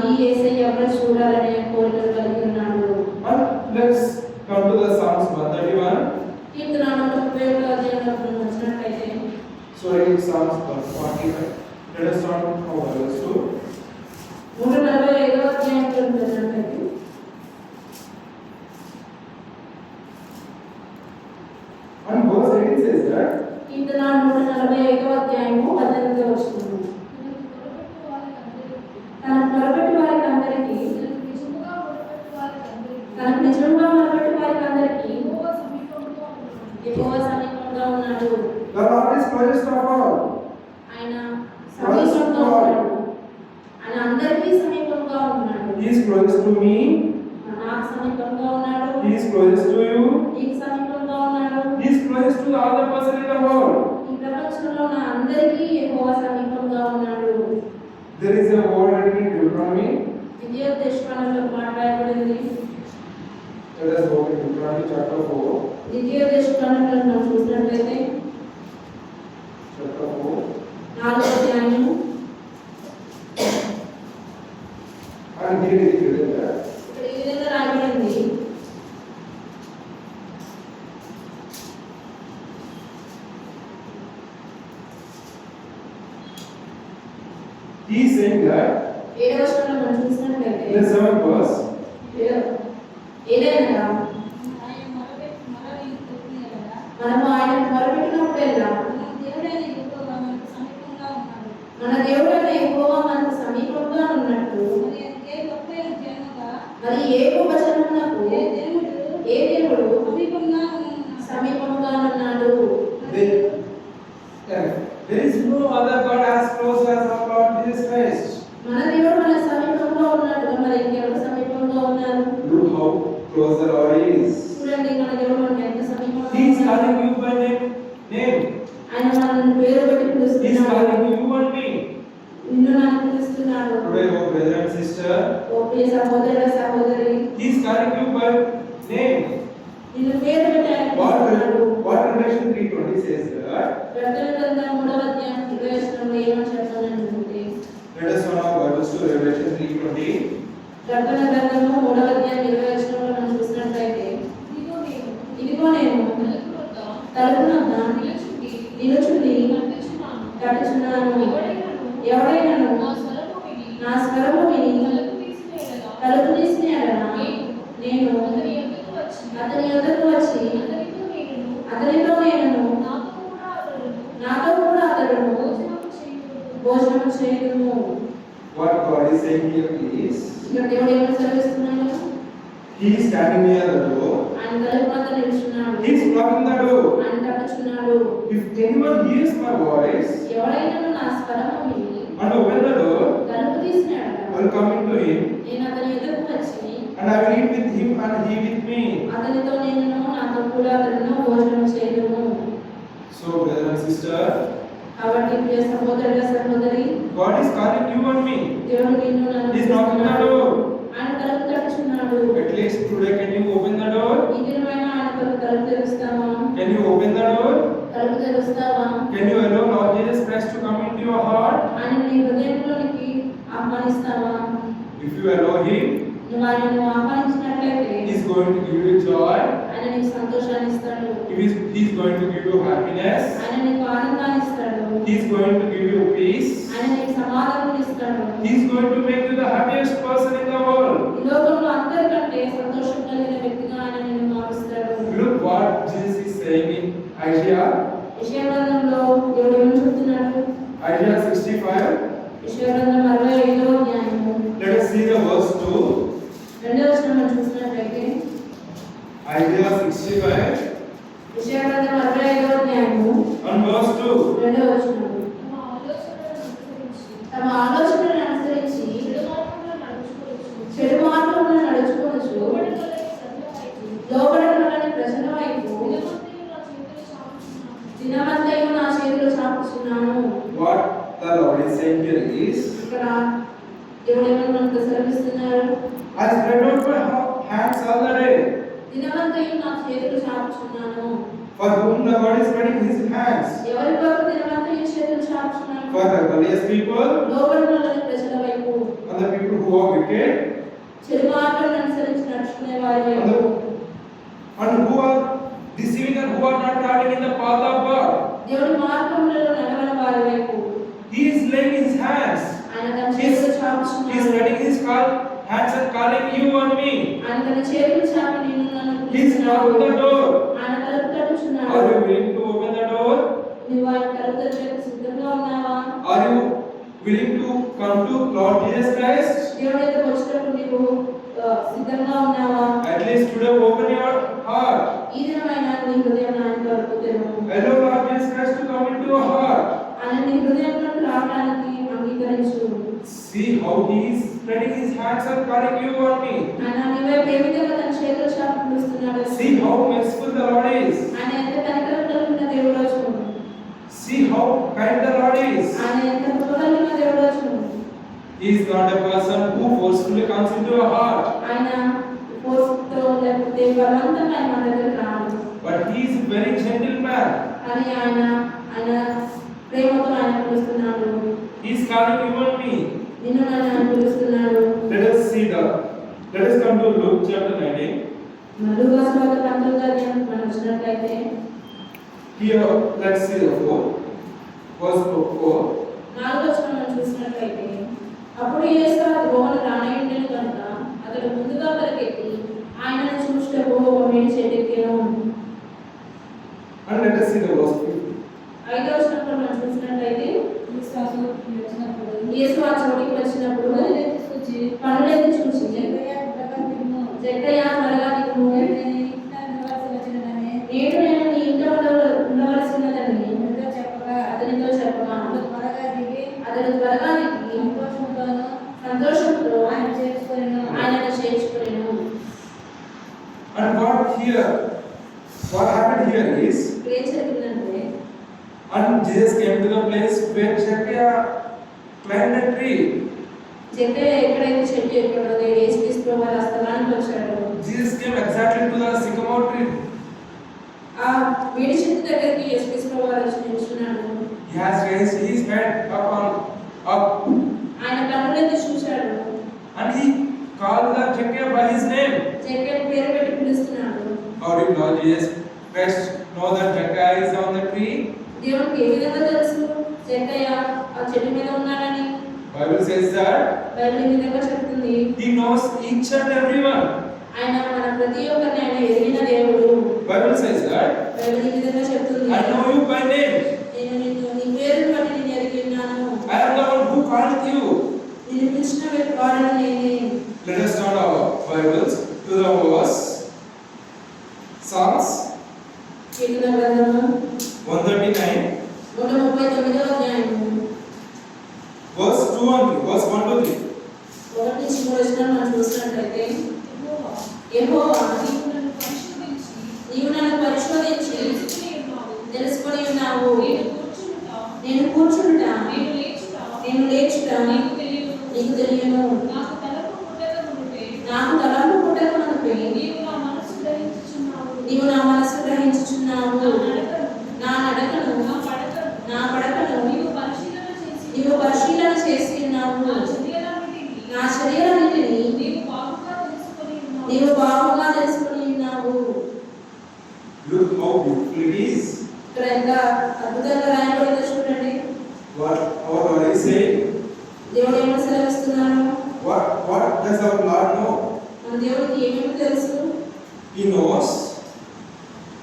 ఈ యేసయ్య ఎవరో చూడాలనే కోరిక కలిగి ఉన్నాడు. And let's come to the Psalms 131. కీర్తన 131వ అధ్యాయంలో మనం వచ్చినట్లయితే, So in Psalms 145, let us start from verse 2. 145వ అధ్యాయంలో ఉన్నట్లయితే, And verse 18 says that కీర్తన 145వ అధ్యాయము 18వ వచనం, తనకు మొరపెట్టు వారికి అందరికీ, తనకు నిజముగా మొరపెట్టు వారికి అందరికీ యెహోవా సమీపంగా ఉన్నాడు. the Lord is closest of all. ఆయన సమీపంగా ఉన్నాడు. ఆయన అందరికీ సమీపంగా ఉన్నాడు. He is closest to me. నాకు సమీపంగా ఉన్నాడు. He is closest to you. నీకు సమీపంగా ఉన్నాడు. He is closest to all the person in the world. ఈ ప్రపంచంలో ఉన్న అందరికీ యెహోవా సమీపంగా ఉన్నాడు. There is a word written in Deuteronomy. ద్వితీయోపదేశకాండంలో మాట్లాడబడింది. Let us go to Deuteronomy chapter 4. ద్వితీయోపదేశకాండంలో మనం చూసినట్లయితే Chapter 4. 4వ అధ్యాయము, And here it is written that ఇక్కడ ఈ విధంగా రాయబడింది. he is saying that 7వ వచనంలో మనం చూసినట్లయితే, in the 7th verse, ఏదైనా మనము ఆయన మొరపెట్టినప్పుడల్లా మన దేవుడైన యెహోవా మనకు సమీపంగా ఉన్నట్టు, మరి ఏ ఉపచరణకు ఏ దేవుడు సమీపంగా ఉన్నాడు. there is no other God as close as our Lord Jesus Christ. మన దేవుడు మన సమీపంగా ఉన్నట్టుగా మరి ఇంకెవరు సమీపంగా ఉన్నారు? Look how close the Lord is. చూడండి, మన దేవుడు మనకు ఎంత సమీపంగా He is ఉన్నాడు. calling you by name. ఆయన మనల్ని పేరు పెట్టి He is పిలుస్తున్నాడు. calling you and me. నిన్ను నన్ను పిలుస్తున్నాడు. Today, oh brother and sister, ఓ ప్రియ సహోదర సహోదరి, He is calling you by name. నిన్ను పేరు పెట్టి ఆయన పిలుస్తున్నాడు. What Revelation 3:20 says that? ప్రకటన గ్రంథం 3వ అధ్యాయం 20వ వచనంలో ఏమని చెప్తానంటే, Let us turn our Bibles to Revelation 3:20. ప్రకటన గ్రంథము 3వ అధ్యాయం 20వ వచనంలో మనం చూసినట్లయితే, ఇదిగో నేను తలుపు వద్ద నిలుచుండి తట్టుచున్నాను. ఎవడైనాను నా స్వరము విని తలుపు తీసిన యెడల నేను అతని యొద్దకు వచ్చి అతనితో నేను నాతో కూడా అతడును భోజనం చేయుదుము. What God is saying here is, ఇక్కడ దేవుడు ఏమని సెలవిస్తున్నాడు? He is standing near the door. ఆయన తలుపు వద్ద నిలుచున్నాడు. He is knocking the door. ఆయన తట్టుచున్నాడు. If anyone hears my voice ఎవడైనాను నా స్వరము విని and open the door, తలుపు తీసిన యెడల I will come into him నేను అతని యొద్దకు వచ్చి and I will eat with him and he with me. అతనితో నేను నాతో కూడా అతను భోజనం చేయుదుము. So, brother and sister, కాబట్టి ప్రియ సహోదరుడ సహోదరి, God is calling you and me. దేవుడు నిన్ను నన్ను He is knocking the పిలుస్తున్నాడు. door. ఆయన తలుపు తట్టుచున్నాడు. At least today, can you open the door? ఈ దినమైన ఆయన కొరకు తలుపు తెరుస్తావా? Can you open the door? తలుపు తెరుస్తావా? Can you allow Lord Jesus Christ to come into your heart? ఆయన నీ హృదయంలోనికి ఆహ్వానిస్తావా? If you allow Him, నువ్వు ఆయనను ఆహ్వానించినట్లయితే He is going to give you joy. ఆయన నీకు సంతోషాన్ని ఇస్తాడు. He is going to give you happiness. ఆయన నీకు ఆనందాన్ని ఇస్తాడు. He is going to give you peace. ఆయన నీకు సమాధానం ఇస్తాడు. He is going to make you the happiest person in the world. ఈ లోకంలో అందరికంటే సంతోషం కలిగిన వ్యక్తిగా ఆయన నిన్ను మారుస్తాడు. Look what Jesus is saying in Isaiah. యెషయా గ్రంథంలో దేవుడు ఏమని చెప్తున్నాడు? Isaiah 65. యెషయా గ్రంథం 65వ అధ్యాయము Let us see the verse 2. 2వ వచనం మనం చూసినట్లయితే, Isaiah 65 యెషయా గ్రంథం 65వ అధ్యాయము and verse 2. 2వ వచనం, తమ ఆలోచనలను అనుసరించి చెడు మార్గములను నడుచుకొనుచు లోబడని ప్రజల వైపు దినమంతయు నా చేతిలో చాపుచున్నాను. What the Lord is saying here is, ఇక్కడ దేవుడు ఏమని మనకు సెలవిస్తున్నారు? I spread out my hands all the day. దినమంతయు నా చేతిలో చాపుచున్నాను. For whom the Lord is spreading His hands? ఎవరి కొరకు దినమంతయు చేతులు చాపుచున్నాను? For rebellious people లోబడని ప్రజల వైపు, and the people who are wicked చెడు మార్గాలను అనుసరించి నడుచుకునే వారి వైపు, and who are deceiving and who are not traveling in the path of God. దేవుడి మార్గములలో నడవని వారి వైపు He is laying His hands. ఆయన తన చేతులు He is చాపుచున్నాడు. spreading His hands and calling you and me. ఆయన తన చేతులు చాపి నిన్ను నన్ను He is knocking the door. ఆయన తలుపు తట్టుచున్నాడు. Are you willing to open the door? నువ్వు ఆయన తలుపు తెరచుటకు సిద్ధంగా ఉన్నావా? Are you willing to come to Lord Jesus Christ? దేవుడి దగ్గరకు వచ్చినప్పుడు నీవు సిద్ధంగా ఉన్నావా? At least today open your heart. ఈ దినమైన నీ హృదయం ఆయన కొరకు తెరువు. Allow Lord Jesus Christ to come into your heart. ఆయన నీ హృదయంలోకి రావడానికి అంగీకరించు. See how He is spreading His hands and calling you and me. ఆయన నీ వైపు ఏ విధంగా తన చేతులు చాపి పిలుస్తున్నాడు. See how merciful the Lord is. ఆయన ఎంత కనికరం కలిగిన దేవుడు వచ్చును. See how kind the Lord is. ఆయన ఎంత కృప కలిగిన దేవుడు వచ్చును. He is not a person who forcefully comes into your heart, ఆయన ఫోర్స్తో లేకపోతే బలవంతంగా ఆయన మన దగ్గరకు రాడు. but He is a very gentle man. కానీ ఆయన ప్రేమతో ఆయన పిలుస్తున్నాడు. He is calling you and me. నిన్ను నన్ను ఆయన పిలుస్తున్నాడు. Let us come to Luke chapter 19. లూకా సువార్త 19వ అధ్యాయం మనం చూసినట్లయితే, Here, let's see the 4th verse 4. 4వ వచనం మనం చూసినట్లయితే, అప్పుడు యేసు ఆ త్రోవను రానయ్యుండెను కనుక అతడు ముందుగా పరిగెత్తి ఆయనను చూచుటకు ఒక మేడి చెట్టెక్కెను. And let us see the verse 5. 5వ వచనంలో మనం చూసినట్లయితే, యేసు ఆ చోటికి వచ్చినప్పుడు పనులెత్తి చూసి జక్కయ్య త్వరగా దిగుము, నేడు నేను నీ ఇంట్లో ఉండవలసినదని అతనితో చెప్పగా అతడు త్వరగా దిగి సంతోషంతో ఆయనను చేర్చుకొనెను. And what here what happened here is, ఇప్పుడు ఏం జరిగిందంటే and Jesus came to the place where Zechariah climbed a tree. జక్కయ్య ఎక్కడైతే చెట్టు ఎక్కడో యేసుక్రీస్తు ప్రభువారు ఆ స్థలానికి వచ్చాడు. Jesus came exactly to the sycamore tree. ఆ వేడి చెట్టు దగ్గరికి యేసుక్రీస్తు ప్రభువారు వచ్చి నిల్చున్నాడు. He has raised his head up, ఆయన కన్నులెత్తి చూశాడు. and he called the Zechariah by his name. జక్కయ్య పేరు పెట్టి పిలుస్తున్నాడు. How did Lord Jesus Christ know that Zechariah is on the tree? దేవునికి ఏ విధంగా తెలుసు జక్కయ్య ఆ చెట్టు మీద ఉన్నాడని? Bible says that బైబిల్ ఈ విధంగా చెప్తుంది. he knows each and everyone. ఆయన మన ప్రతి ఒక్కరిని ఆయన ఎరిగిన దేవుడు. Bible says that బైబిల్ ఈ విధంగా చెప్తుంది. I know you by name. నేను నీ పేరును బట్టి నేను ఎరిగినాను. I am the one who called you. నిన్ను పిలిచిన వాడని నేనే. Let us turn our Bibles to the verse Psalms కీర్తన గ్రంథము 139 139వ అధ్యాయము verse 2 only, verse 1 to 3. 1 నుంచి 3 వచనాలు మనం చూసినట్లయితే యెహోవా నీవు నన్ను పరిశోధించి తెలుసుకొని ఉన్నావు. నేను కూర్చుంటా నేను లేచుట నీకు తెలియను. నాకు తలంపు పుట్టక మునుపే నీవు నా మనసు గ్రహించుచున్నావు. నా నడకను నా పడకను నీవు పరిశీలన చేసి ఉన్నావు. నా శరీరాన్నిటిని నీవు బాగుగా తెలుసుకొని ఉన్నావు. Look how beautiful it is. ఇక్కడ ఎంత అద్భుతంగా రాయబడిందో చూడండి. What our Lord is saying. దేవుడు ఏమో సెలవిస్తున్నాడు. What does our Lord know? మన దేవుడికి ఏమేమి తెలుసు? He knows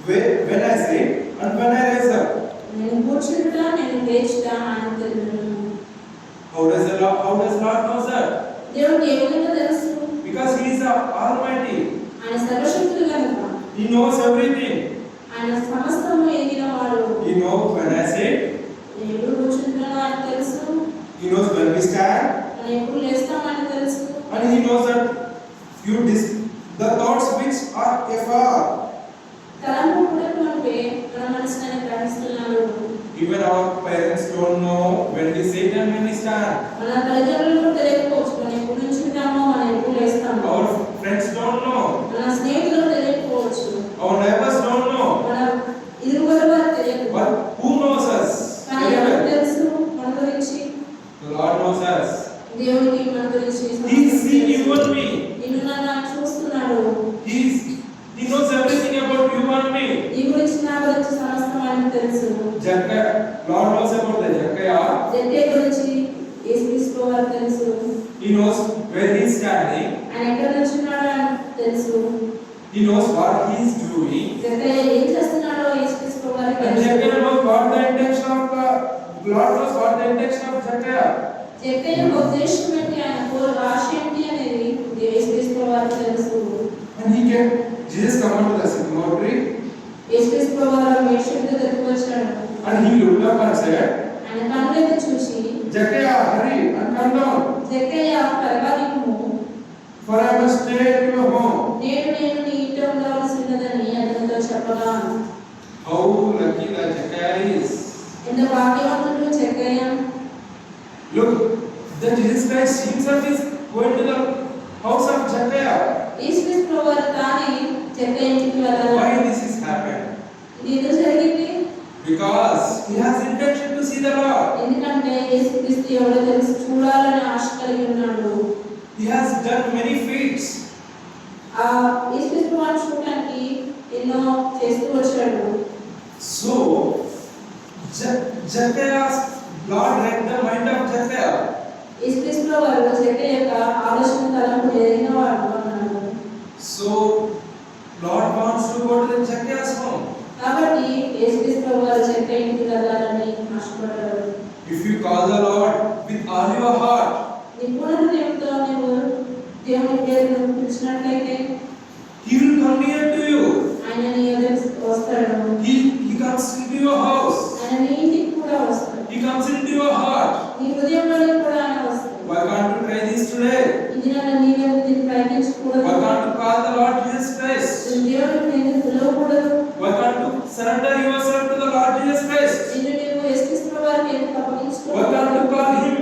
when I sleep and when I rise up. నేను కూర్చుంటా నేను లేచుతా అని తెలుసు. How does Lord know that? దేవుడికి ఏ విధంగా తెలుసు? Because He is the Almighty. ఆయన సర్వశక్తుడు కనుక. He knows everything. ఆయన సమస్తము ఎరిగినవాడు. He knows when I sit. నేను ఎప్పుడు కూర్చుంటానో ఆయన తెలుసు. He knows when we stand. మనం ఎప్పుడు లేస్తామో ఆయన తెలుసు. And He knows that the thoughts which are afar. తలంపు పుట్టక మునుపే మన మనసుని ఆయన గ్రహిస్తున్నాడు. Even our parents don't know when we sit and when we stand. మన తల్లిదండ్రులకు తెలియకపోవచ్చు మనం ఎప్పుడు నుంచుంటామో మనం ఎప్పుడు లేస్తామో. Our friends don't know. మన స్నేహితులకు తెలియకపోవచ్చు. Our neighbors don't know. మన ఇరుగు వారికి తెలియదు. But who knows us? కానీ ఎవరికి తెలుసు మన గురించి? The Lord knows us. దేవుడికి మన గురించి He sees you and me. నిన్ను నన్ను చూస్తున్నాడు. He knows everything about you and me. నీ గురించి నా గురించి సమస్తం ఆయనకు తెలుసు. Lord knows about the Zechariah. జక్కయ్య గురించి యేసుక్రీస్తు వారికి తెలుసు. He knows where he is standing. ఆయన ఎక్కడ నుంచున్నాడో ఆయనకు తెలుసు. He knows what he is doing. జక్కయ్య ఏం చేస్తున్నాడో యేసుక్రీస్తు వారికి And తెలుసు. Zechariah knows what the intention of Lord knows what the intention of Zechariah. జక్కయ్య యొక్క ఉద్దేశం ఏంటి, ఆయన కోరిక ఆశ ఏంటి అనేది యేసుక్రీస్తు వారికి తెలుసు. And Jesus come to the sycamore tree. యేసుక్రీస్తు వారు మేషం దగ్గరికి వచ్చాడు. And he looked up and said, ఆయన కన్నులెత్తి చూసి Zechariah, hurry and come down. జక్కయ్య త్వరగా దిగుము. For I must stay at your home. నేను నీ ఇంట ఉండవలసినదని అతనితో చెప్పగా. How lucky that Zechariah is. ఎంత భాగ్యవంతుడు జక్కయ్య. Look, the Jesus Christ himself is going to the house of Zechariah. యేసుక్రీస్తు వారు తానే జక్కయ్య ఇంటికి వెళ్ళాలి. Why this is happened? ఇది ఎందుకు జరిగింది? Because he has intention to see the Lord. ఎందుకంటే యేసుక్రీస్తు ఎవరో తెలుసు, చూడాలని ఆశ కలిగి ఉన్నాడు. He has done many feats. ఆ యేసుక్రీస్తు వారిని చూడడానికి ఎన్నో చేస్తూ వచ్చాడు. So Zechariah's Lord read the mind of Zechariah. యేసుక్రీస్తు వారు జక్కయ్య యొక్క ఆలోచన తలంపు ఎరిగినవాడు అన్నాడు. So Lord wants to go to the Zechariah's home. కాబట్టి యేసుక్రీస్తు వారు జక్కయ్య ఇంటికి వెళ్ళాలని ఆశపడ్డాడు. If you call the Lord with all your heart, నీ పూర్ణ హృదయంతో నీవు దేవుని పేరును పిలిచినట్లయితే He will come near to you. ఆయన నీ ఎదురుకు వస్తాడు. He comes into your house. ఆయన నీ ఇంటికి కూడా వస్తాడు. He comes into your heart. నీ హృదయంలోకి కూడా ఆయన వస్తాడు. Why can't you try this today? ఇది నీవే దీన్ని ప్రయత్నించకూడదు. Why can't you call the Lord Jesus Christ? దేవుడిని ఎందుకు పిలవకూడదు? Why can't surrender yourself to the Lord Jesus Christ? నిన్ను నీవు యేసుక్రీస్తు వారికి ఎందుకు Why అప్పగించుకోవాలి? can't you call him?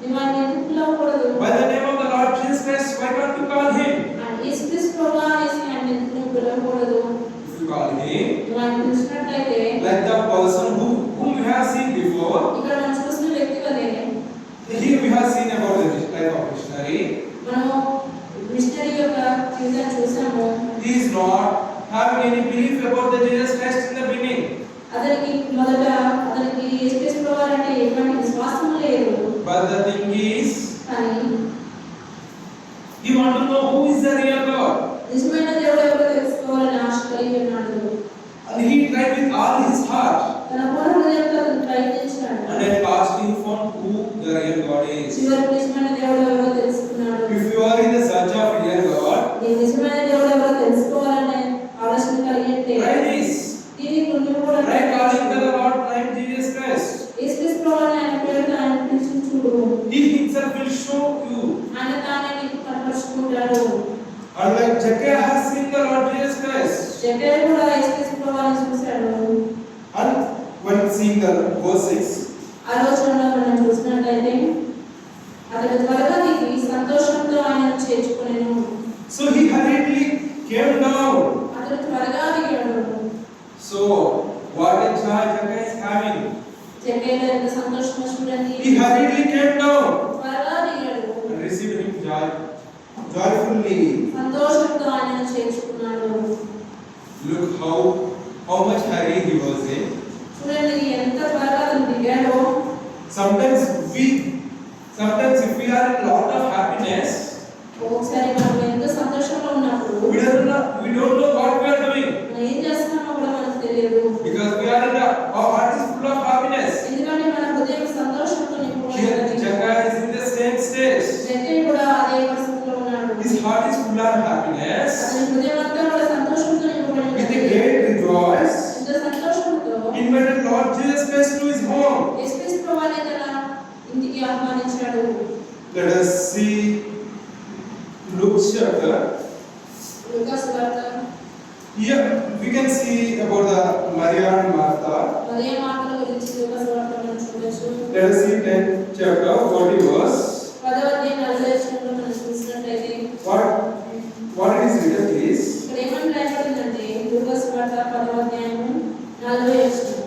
నువ్వు ఆయన ఎందుకు పిలవకూడదు? By the name of the Lord Jesus Christ, why can't you call him? ఆయన యేసుక్రీస్తు అనేసి ఆయన ఎందుకు నువ్వు పిలవకూడదు? If you call him, నువ్వు ఆయన పిలిచినట్లయితే like the person whom we have seen before, ఇక్కడ మనం చూసిన వ్యక్తి వలె here we have seen about the life of missionary. మనము మిషనరీ యొక్క జీవితాన్ని చూసాము. He is not having any belief about the Jesus Christ in the beginning. అతనికి మొదట అతనికి యేసుక్రీస్తు అంటే ఎటువంటి విశ్వాసం లేదు. But the thing is, కానీ he want to know who is the real God. నిజమైన దేవుడు ఎవరో తెలుసుకోవాలని ఆశ కలిగి ఉన్నాడు. And he tried with all his heart. తన పూర్ణ హృదయంతో అతను ప్రయత్నించాడు. And at last he found who the real God is. చివరికి నిజమైన దేవుడు ఎవరో తెలుసుకున్నాడు. If you are in the search of real God, నీ నిజమైన దేవుడు ఎవరో తెలుసుకోవాలనే ఆలోచన కలిగి ఉంటే try this. దీనికి నువ్వు కూడా Try calling the Lord name Jesus Christ. యేసుక్రీస్తు అని ఆయన పేరుతో ఆయన పిలిచి చూడు. He himself will show you. ఆయన తానే నీకు కనపరుచుకుంటాడు. Unlike Zacchaeus has seen the Lord Jesus Christ. జక్కయ్య కూడా యేసుక్రీస్తు అని చూశాడు. And when seeing the verse 6, ఆ రోజుల్లో మనం చూసినట్లయితే అతడు త్వరగా దిగి సంతోషంతో ఆయనను చేర్చుకొనెను. so he hurriedly came down. అతడు త్వరగా దిగాడు. So what a joy Zacchaeus is having. జక్కయ్యలో ఎంత సంతోషమో చూడండి. He hurriedly came down త్వరగా దిగాడు. and received him joyfully. సంతోషంతో ఆయనను చేర్చుకున్నాడు. Look how much hurry he was in. చూడండి ఎంత త్వరగా అతను దిగాడో. Sometimes if we are in lot of happiness, ఒకసారి మనం ఎంతో సంతోషంలో ఉన్నప్పుడు we don't know what we are doing, మనం ఏం చేస్తున్నామో కూడా మనకు తెలియదు. because our heart is full of happiness. ఎందుకంటే మన హృదయం సంతోషంతో నింపబడి Here ఉన్నది. Zacchaeus is in the same stage. జక్కయ్య కూడా అదే పరిస్థితిలో ఉన్నాడు. His heart is full of happiness. అతని హృదయం అంతా కూడా సంతోషంతో నింపబడి With a ఉన్నది. great rejoice, ఎంతో సంతోషంతో he invited Lord Jesus Christ to his home. యేసుక్రీస్తు వారిని తన ఇంటికి ఆహ్వానించాడు. Let us see Luke's chapter. లూకా సువార్త Here we can see about the Maria and Martha. మరియ మాటల గురించి లూకా సువార్త మనం చూడొచ్చు. Let us see 10th chapter 40 verse. 10వ అధ్యాయం 40వ వచనంలో మనం చూసినట్లయితే What is written is, ఇక్కడ ఏమని రాయబడిందంటే లూకా సువార్త 10వ అధ్యాయం 40వ వచనం.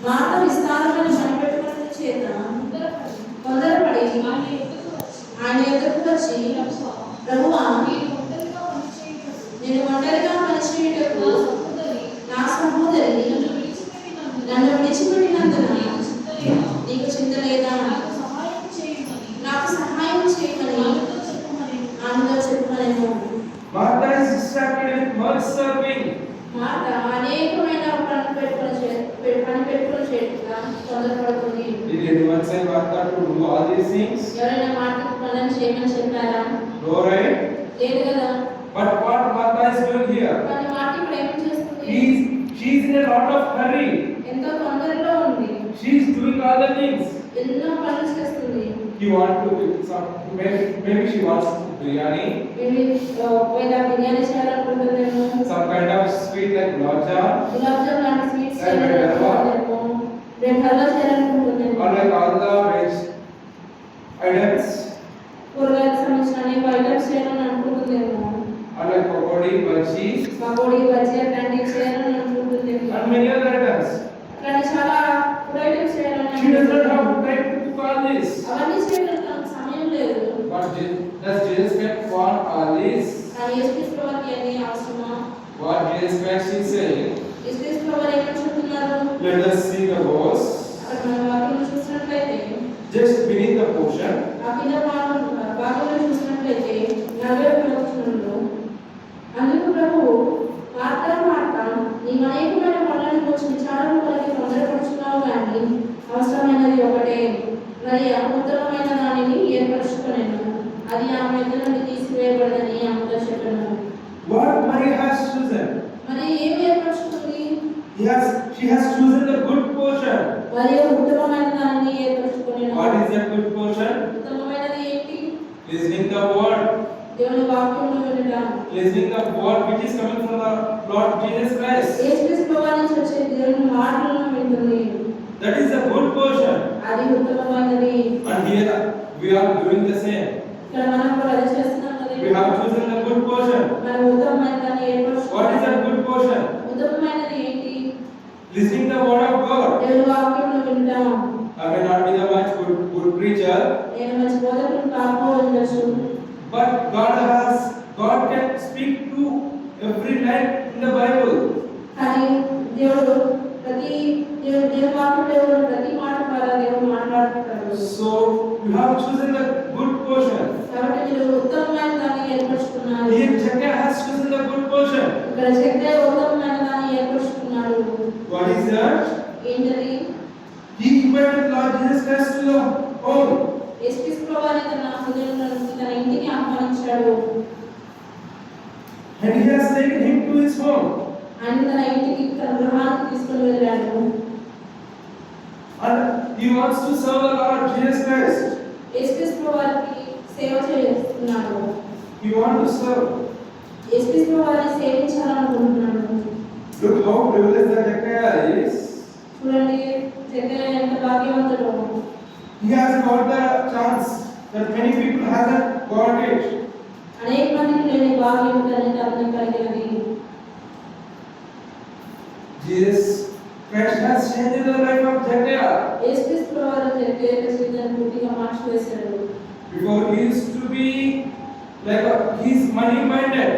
మార్త విస్తారమైన పనిపెట్టుకున్న చేత తొందరపడి ఆయన ఎదురుకు వచ్చి ప్రభువా నేను ఒంటరిగా పనిచేయుటకు నా సహోదరి నన్ను విడిచిపెట్టినందున నీకు చింత లేదా? నాకు సహాయం చేయమని ఆమెతో చెప్పమనెను. Martha is distracted with much serving. మాట అనేకమైన పని పెట్టుకుని చేతుగా తొందరపడుతుంది. Did anyone say Martha to do all these things? ఎవరైనా మాటకు పనులు చేయమని చెప్పారా? No, right? లేదు కదా. But what Martha is doing here? కానీ మాట ఇప్పుడు ఏం చేస్తుంది? She is in a lot of hurry. ఎంతో తొందరలో ఉంది. She is doing all the things. ఎన్నో పనులు చేస్తుంది. He want to maybe she wants biryani, ఒకవేళ బిర్యానీ చేయాలనుకుంటుందేమో, some kind of sweet like gulab jamun, gulab jam లాంటి స్వీట్స్ And bread halwa. చేయాలనుకుంటుందేమో, బ్రెడ్ హల్వా చేయాలనుకుంటుందేమో, or like all the veg items, కూరగాయలకు సంబంధించిన అనేక ఐటమ్స్ చేయాలని అనుకుంటుందేమో, or like pakodi, bhaji, pakodi bajji అట్లాంటివి చేయాలని అనుకుంటుందేమో, and many other items. అట్లాంటి చాలా ఫుడ్ ఐటమ్స్ చేయాలని She does not have అనుకుంటుంది. time to cook all this. అవన్నీ చేయడానికి తనకు సమయం లేదు. But does Jesus Christ want all this? కానీ యేసుక్రీస్తు వారికి అన్ని అవసరమా? What Jesus Christ is saying? యేసుక్రీస్తు వారు ఏమని చెప్తున్నారు? Let us see the verse అక్కడ మనం వాక్యం చూసినట్లయితే just beneath the portion. ఆ కింద భాగంలో చూసినట్లయితే 40వ వచనంలో అందుకు ప్రభువు మార్తా మార్తా నీవు అనేకమైన పనులను గురించి విచారణ కలిగి తొందరపడుచున్నావు కానీ అవసరమైనది ఒకటే, మరి ఉత్తమమైన దానిని ఏర్పరచుకొనెను, అది ఆమె ఎదురు నుండి తీసివేయబడదని ఆమెతో చెప్పెను. What Maria has chosen? మరి ఏమి ఏర్పరచుకుంది? She has chosen the good portion. మరి ఉత్తమమైన దానిని ఏర్పరచుకొనెను. What is that good portion? ఉత్తమమైనది ఏంటి? Listening the word. దేవుని వాక్యమును వినడం, listening the word which is coming from the Lord Jesus Christ. యేసుక్రీస్తు ప్రభువు నుంచి వచ్చే దేవుని మాటలను వింటుంది. That is a good portion. అది ఉత్తమమైనది. And here we are doing the same. ఇక్కడ మనం కూడా అది చేస్తున్నాం కదా. We have chosen the good portion. మనం ఉత్తమమైనదాన్ని ఏర్పరచుకున్నాం. What is that good portion? ఉత్తమమైనది ఏంటి? Listening the word of God. దేవుని వాక్యమును వినడం. I may not be the much good preacher, నేను మంచి బోధకుడు కాకపోవచ్చు, but God can speak to every line in the Bible. కానీ దేవుడు దేవుని వాక్యంలో ప్రతి మాట ద్వారా దేవుడు మాట్లాడుతాడు. So you have chosen the good portion. కాబట్టి మీరు ఉత్తమమైన దాన్ని ఏర్పరచుకున్నారు. Here Jeconiah has chosen the good portion. ఇక్కడ జెకర్యా ఉత్తమమైన దాన్ని ఏర్పరచుకున్నాడు. What is that? ఏంటది? He invited Lord Jesus Christ to the home. యేసుక్రీస్తు ప్రభువుని తన హృదయంలోకి తన ఇంటికి ఆహ్వానించాడు. And he has taken him to his home. ఆయన తన ఇంటికి తన గృహానికి తీసుకొని వెళ్ళాడు. And he wants to serve the Lord Jesus Christ. యేసుక్రీస్తు ప్రభువుకి సేవ చేస్తున్నాడు. He wants to serve. యేసుక్రీస్తు ప్రభువుని సేవించాలనుకుంటున్నాడు. Look how privileged the Jeconiah is. చూడండి జెకర్యా ఎంత భాగ్యవంతుడు. He has got the chance that many people haven't got it. అనేక మందికి లేని భాగ్యం అతనికి కలిగినది. Jesus Christ has changed the life of Jeconiah. యేసుక్రీస్తు ప్రభువు జెకర్యా జీవితాన్ని పూర్తిగా మార్చివేశాడు. Before he used to be like he's money minded.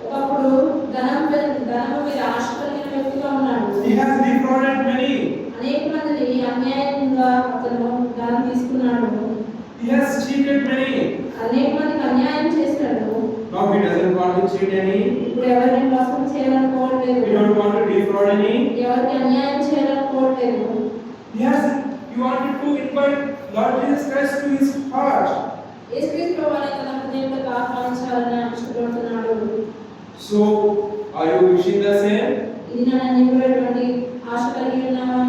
ఒకప్పుడు ధనం మీద ఆశ కలిగిన వ్యక్తిగా ఉన్నాడు. He has defrauded many. అనేక మందిని అన్యాయంగా అతను ధనం తీసుకున్నాడు. He has cheated many. అనేక మందికి అన్యాయం చేశాడు. Now he doesn't want to cheat any. ఇప్పుడు ఎవరిని మోసం చేయాలనుకోవట్లేదు. He don't want to defraud any. ఎవరికి అన్యాయం చేయాలనుకోవట్లేదు. He wanted to invite Lord Jesus Christ to his heart. యేసుక్రీస్తు ప్రభువుని తన హృదయంలోకి ఆహ్వానించాలని ఆశపడుతున్నాడు. So are you wishing the same? ఇది నా నింపేటువంటి ఆశ కలిగి ఉన్నావా?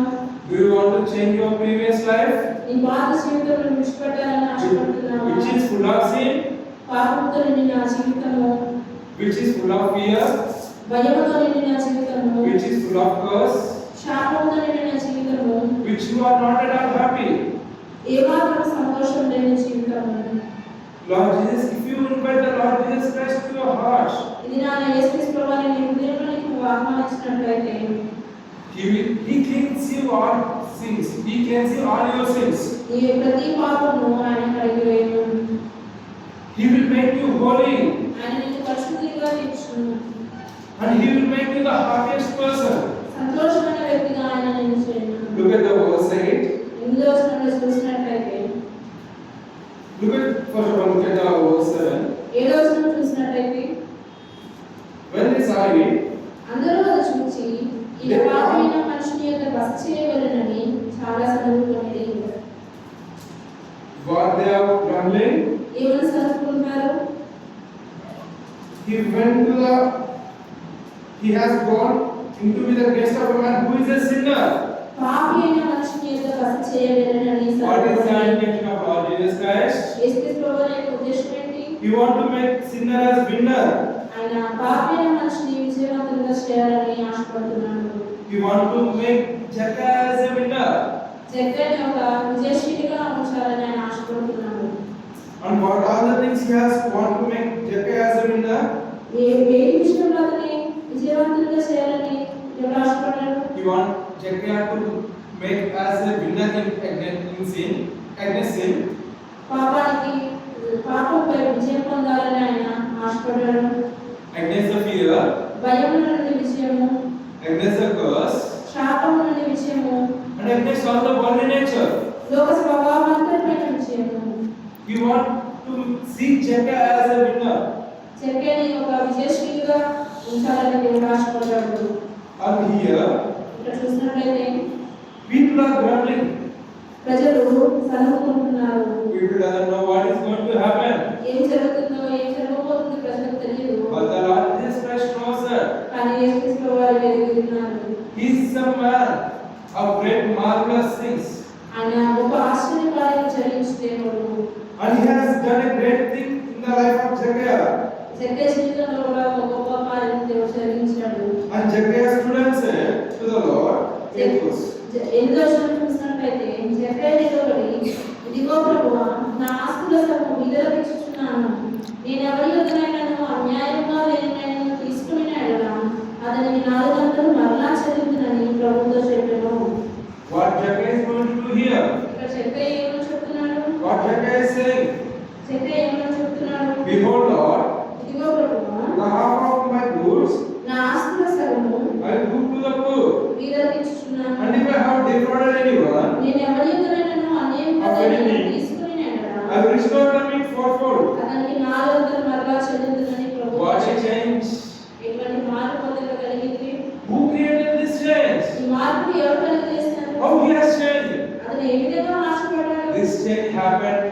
Do you want to change your previous life, నీ పాత జీవితాన్ని విడిచిపెట్టాలని ఆశపడుతున్నావా? which is full of sin, పాపంతో నిండిన జీవితము, which is full of fear, భయముతో నిండిన జీవితము, which is full of curse, శాపంతో నిండిన జీవితము, which you are not at all happy? ఏమాత్రం సంతోషం లేని జీవితము. Lord Jesus, if you invite the Lord Jesus Christ to your heart, ఇది నా యేసుక్రీస్తు ప్రభువుని నీ హృదయంలోకి ఆహ్వానించినట్లయితే He cleans you all sins. He cleans you all your sins. నీ ప్రతి పాపమును ఆయన కడిగివేయును. He will make you holy, ఆయన నిన్ను పరిశుద్ధిగా తీర్చును. and He will make you the happiest person. సంతోషమైన వ్యక్తిగా ఆయన నిన్ను చేయును. Look at the verse 8. 8వ వచనంలో చూసినట్లయితే First of all, look at the verse 7. 7వ వచనం చూసినట్లయితే When they saw it, అందరూ అది చూచి ఈ పాపమైన మనిషిని యొక్క బస చేయవలెనని చాలా సనుగుకొనిరి. what they are grumbling, ఏమని సనుగుకుంటారు? he has gone into be the guest of a man who is a sinner. పాపి అయిన మనిషిని యొక్క బస చేయవలెనని What is the సనుగుకొనిరి. intention of Lord Jesus Christ? యేసుక్రీస్తు ప్రభువు యొక్క ఉద్దేశం ఏంటి? He want to make sinner as winner. ఆయన పాపి అయిన మనిషిని విజయవంతంగా చేయాలని ఆశపడుతున్నాడు. He want to make Jeconiah as a winner. జెకర్యాని ఒక విజయశీలిగా ఉంచాలని ఆయన ఆశపడుతున్నాడు. And what all the things he has want to make Jeconiah as a winner? ఏ విషయంలో అతని విజయవంతంగా చేయాలని ఎవరు ఆశపడ్డాడు? He want Jeconiah to make as a winner against sin. పాపంపై విజయం పొందాలని ఆయన ఆశపడ్డాడు. Against the fear, భయం నుండి విజయము, against the curse, శాపం నుండి విజయము, and against all the worldly nature. లోక స్వభావాంతరమైన విజయము. He want to see Jeconiah as a winner. జెకర్యాని ఒక విజయశీలిగా ఉంచాలని దేవుడు ఆశపడ్డాడు. And here, ఇక్కడ చూసినట్లయితే people are grumbling. ప్రజలు సనుగుకుంటున్నారు. People doesn't know what is going to happen. ఏం జరుగుతుందో ఏం జరగబోతుందో ప్రజలకు తెలియదు. But the Lord Jesus Christ knows that. కానీ యేసుక్రీస్తు ప్రభువు ఎరుగుతున్నారు. He is some man of great marvelous things. ఆయన గొప్ప ఆశ్చర్యకార్యాలు జరిగించే దేవుడు. And he has done a great thing in the life of Jeconiah. జక్కయ్య జీవితంలో కూడా ఒక గొప్ప కార్యం దేవుడు జరిగించాడు. And Jeckiah stood and said to the Lord, 8 verse. 8వ వచనం చూసినట్లయితే జక్కయ్య నిలబడి, ఇదిగో ప్రభువా, నా ఆస్తుల సగం ఇతరులకు ఇచ్చుచున్నాను. నేను ఎవరి యొద్దనైనను అన్యాయంగా లేనినైనా తీసుకుని ఎడల అతనికి 4 గంటలు మరలా చెల్లించునని ప్రభువుతో చెప్పెను. What Jeckiah is going to do here? ఇక్కడ జక్కయ్య ఏమని చెప్తున్నాడు? What Jeckiah is saying? జక్కయ్య ఏమని చెప్తున్నాడు? Behold, Lord, ఇదిగో ప్రభువా, the half of my goods నా ఆస్తుల సగము I give to the poor. ఇతరులకు ఇచ్చుచున్నాను. And if I have defrauded anyone, నేను ఎవరి యొద్దనైనను అన్యాయంగా లేనినైనా తీసుకుని ఎడల I will restore them in fourfold. అతనికి 4 గంటలు మరలా చెల్లించునని ప్రభువు What a చెప్పెను. change! ఎటువంటి మార్పు పొందక కలిగింది? Who created this change? ఈ మార్పుని ఎవరు కలిగజేశారు? How he has changed? అతను ఏ విధంగా మార్చబడ్డాడు? This change happened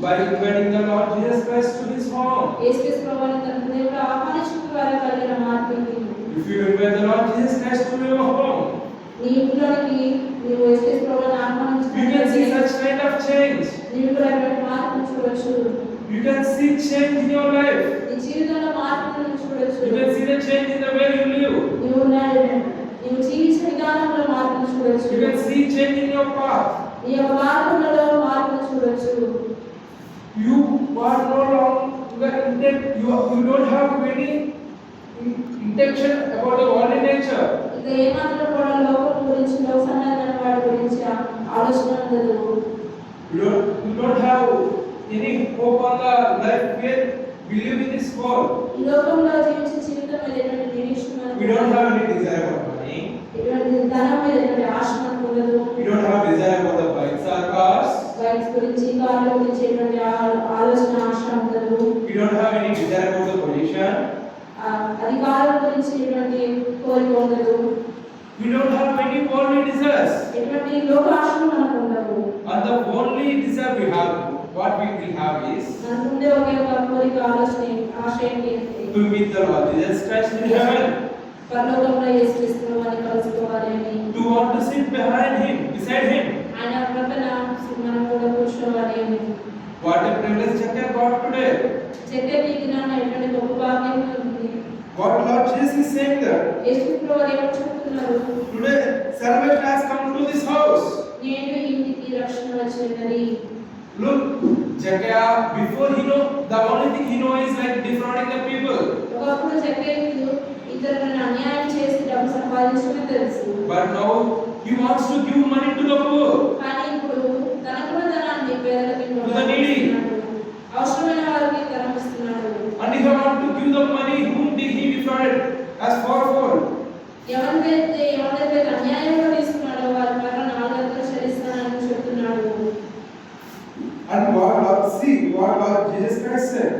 by inviting the Lord Jesus Christ to his home. యేసుక్రీస్తు ప్రభువుని తన హృదయంలో ఆహ్వానించడం ద్వారా కలిగిన మార్పు ఇది. If you invite the Lord Jesus Christ to your home, నీ ఇంట్లోనికి నీవు యేసుక్రీస్తు ప్రభువుని you can see ఆహ్వానించినట్లయితే such kind of change. నీవు కూడా ఇటువంటి మార్పును చూడొచ్చు. You can see change in your life. నీ జీవితంలో మార్పును చూడొచ్చు. You can see the change in the way you live. నీవు జీవించే విధానంలో మార్పును చూడొచ్చు. You can see change in your path. నీ యొక్క మార్పులలో మార్పును చూడొచ్చు. You are no longer you don't have any intention about the worldly nature. ఇక ఏమాత్రం కూడా లోకం గురించి లోక సంబంధమైన వాటి గురించి ఆలోచన ఉండదు. You don't have any hope on the life where we live in this world. ఈ లోకంలో జీవించే జీవితం మీద ఎటువంటి నిరీక్షణ మనకు We don't have any desire for money. ఎటువంటి ధనం మీద ఎటువంటి ఆశ మనకు ఉండదు. We don't have desire for the bikes or cars. Bikes గురించి కార్ల గురించి ఎటువంటి ఆలోచన ఆశ ఉండదు. We don't have any desire for the position. అధికారం గురించి ఎటువంటి కోరిక ఉండదు. We don't have any worldly desires. ఎటువంటి లోక ఆశలు మనకు ఉండవు. And the only desire we have, what we will have is మనకుండే ఒకే ఒక కోరిక ఆశ ఏంటి అంటే to meet the Lord Jesus Christ in heaven. పరలోకంలో యేసుక్రీస్తు ప్రభువుని కలుసుకోవాలి అని, To want to sit behind him, beside him. ఆయన ప్రక్కన మనం కూడా కూర్చోవాలి అని. What a privilege Jeckiah got today. జక్కయ్య ఈ దినాన ఎటువంటి గొప్ప భాగ్యం ఉంది. What Lord Jesus is saying that యేసుక్రీస్తు ప్రభువు ఏమని చెప్తున్నారు? today salvation has come to this house. నేడు ఇంటికి రక్షణ వచ్చినది. Look, Jeckiah, before he know, the only thing he know is like defrauding the people. ఒకప్పుడు జక్కయ్యకు ఇతరులను అన్యాయం చేసి డబ్బు సంపాదించడమే తెలుసు. But now he wants to give money to the poor. కానీ ఇప్పుడు తనకున్న ధనాన్ని పేదలకు To the needy. అవసరమైన వారికి ధనం ఇస్తున్నాడు. And if I want to give the money, whom did he defrauded as fourfold? ఎవరైతే అన్యాయంగా తీసుకున్నాడో వారి పట్ల 4 గంటలు చెల్లిస్తానని చెప్తున్నాడు. And what Lord Jesus Christ said.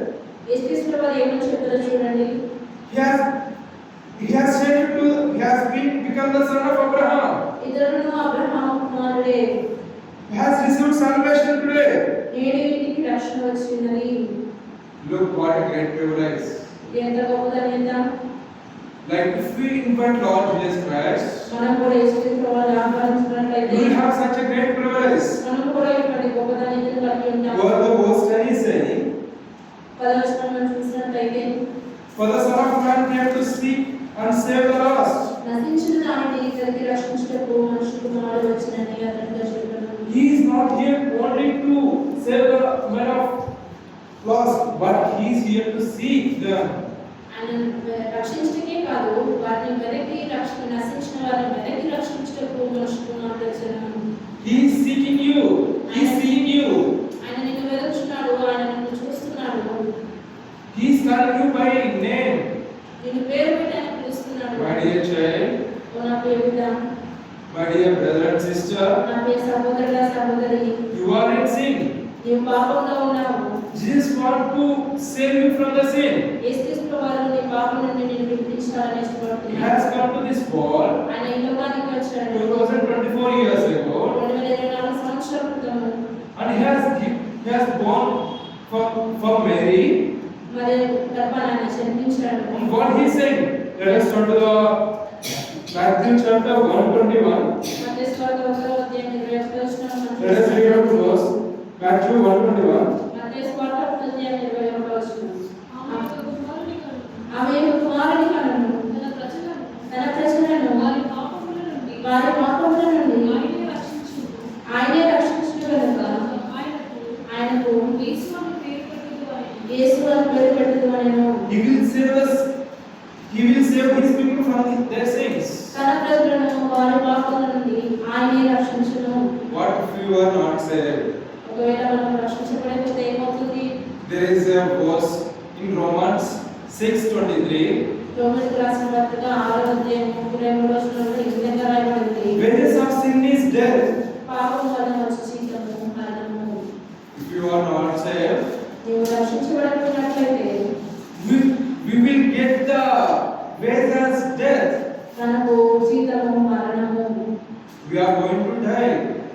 యేసుక్రీస్తు ప్రభువు ఏమని చెప్పారో చూడండి. He has become the son of Abraham. ఇతరులను అబ్రహాము కుమారుడే. He has received salvation today. నేడు ఇంటికి రక్షణ వచ్చిందని. Look what a great privilege. ఇది ఎంత గొప్ప ధన్యత. Like if we invite Lord Jesus Christ, మనం కూడా యేసుక్రీస్తు ప్రభువుని ఆహ్వానించినట్లయితే we will have such a great privilege. మనం కూడా ఇటువంటి గొప్ప ధన్యతను కలిగి ఉంటాం. What the verse 10 is saying, 10వ వచనం మనం చూసినట్లయితే, for the Son of Man came to seek and save the lost. నశించిన దానిని వెతికి రక్షించుటకు మనుష్య కుమారుడు వచ్చినని అతనితో చెప్పాను. He is not here only to save the men of lost, but he is here to seek them. ఆయన రక్షించటమే కాదు, వారిని వెతికి నశించిన వారిని వెతికి రక్షించుటకు మనుష్య కుమారుడు వచ్చాను. He is seeking you. He is seeing you. ఆయన నిన్ను వెతుకుతున్నాడు, ఆయన నిన్ను చూస్తున్నాడు. He is calling you by name. నిన్ను పేరు పెట్టి ఆయన పిలుస్తున్నాడు. My dear child, ఓ నా ప్రియ బిడ్డ, my dear brother and sister, నా ప్రియ సహోదరుడా సహోదరి, you are in sin. నీవు పాపంలో ఉన్నావు. Jesus wants to save you from the sin. యేసుక్రీస్తు ప్రభువు నీ పాపం నుండి నిన్ను విడిపించాలని He ఇష్టపడుతున్నాడు. has come to this world ఆయన ఈ లోకానికి వచ్చాడు 2024 years ago, 2024 సంవత్సరాల క్రితం. and he has born from Mary. మరి గర్భాన్ని జన్మించాడు. And what he said, let us turn to the Matthew chapter 121. మత్తయి సువార్త 1వ అధ్యాయం 21వ వచనం మనం Let us read out the verse. Matthew 121. మత్తయి సువార్త 1వ అధ్యాయం 21వ వచనం. ఆమె కుమారుని కనును తన ప్రజలను వారి పాపముల నుండి ఆయనే రక్షించును కనుక ఆయనకు యేసు అని పేరు పెట్టుదు అనెను. He will save us. He will save his people from their sins. తన ప్రజలను వారి పాపముల నుండి ఆయనే రక్షించును. What if you are not saved? ఒకవేళ మనం రక్షించబడకపోతే ఏమవుతుంది? There is a verse in Romans 6:23. రోమన్లకు రాసిన పత్రిక 6వ అధ్యాయం 33వ వచనంలో ఈ విధంగా రాయబడింది. Wages of sin is death. పాపం వలన వచ్చే జీతము మరణము. If you are not saved, నీవు రక్షించబడకపోయినట్లయితే we will get the wages death. మనకు జీతము మరణము. We are going to die.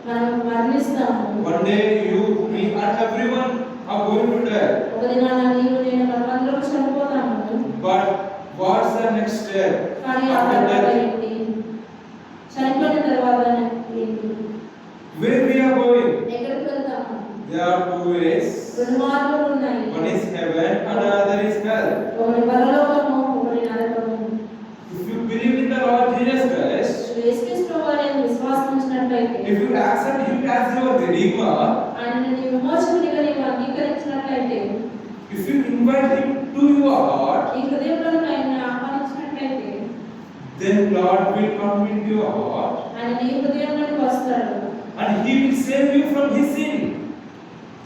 మనం మరణిస్తాము. One day you, me and everyone are going to die. ఒక దినాన నీవు నేను మనమందరం చనిపోతాము. But what's the next step? కానీ ఆ After తర్వాత death, ఏంటి? చనిపోయిన తర్వాత ఏంటి? where we are going? ఎక్కడికి వెళ్తాము? There are two ways. రెండు మార్గాలు ఉన్నాయి. One is heaven and another is hell. ఒకటి పరలోకము, ఒకటి నరకము. If you believe in the Lord Jesus Christ, యేసుక్రీస్తు వారిని విశ్వాసం ఉంచినట్లయితే, if you accept Him as your Redeemer, ఆయనను నీ విమోచకునిగా నీవు అంగీకరించినట్లయితే, if you invite Him to your heart, నీ హృదయంలోకి ఆయన్ని ఆహ్వానించినట్లయితే, then Lord will come into your heart ఆయన నీ హృదయంలోకి వస్తాడు. and He will save you from His sin.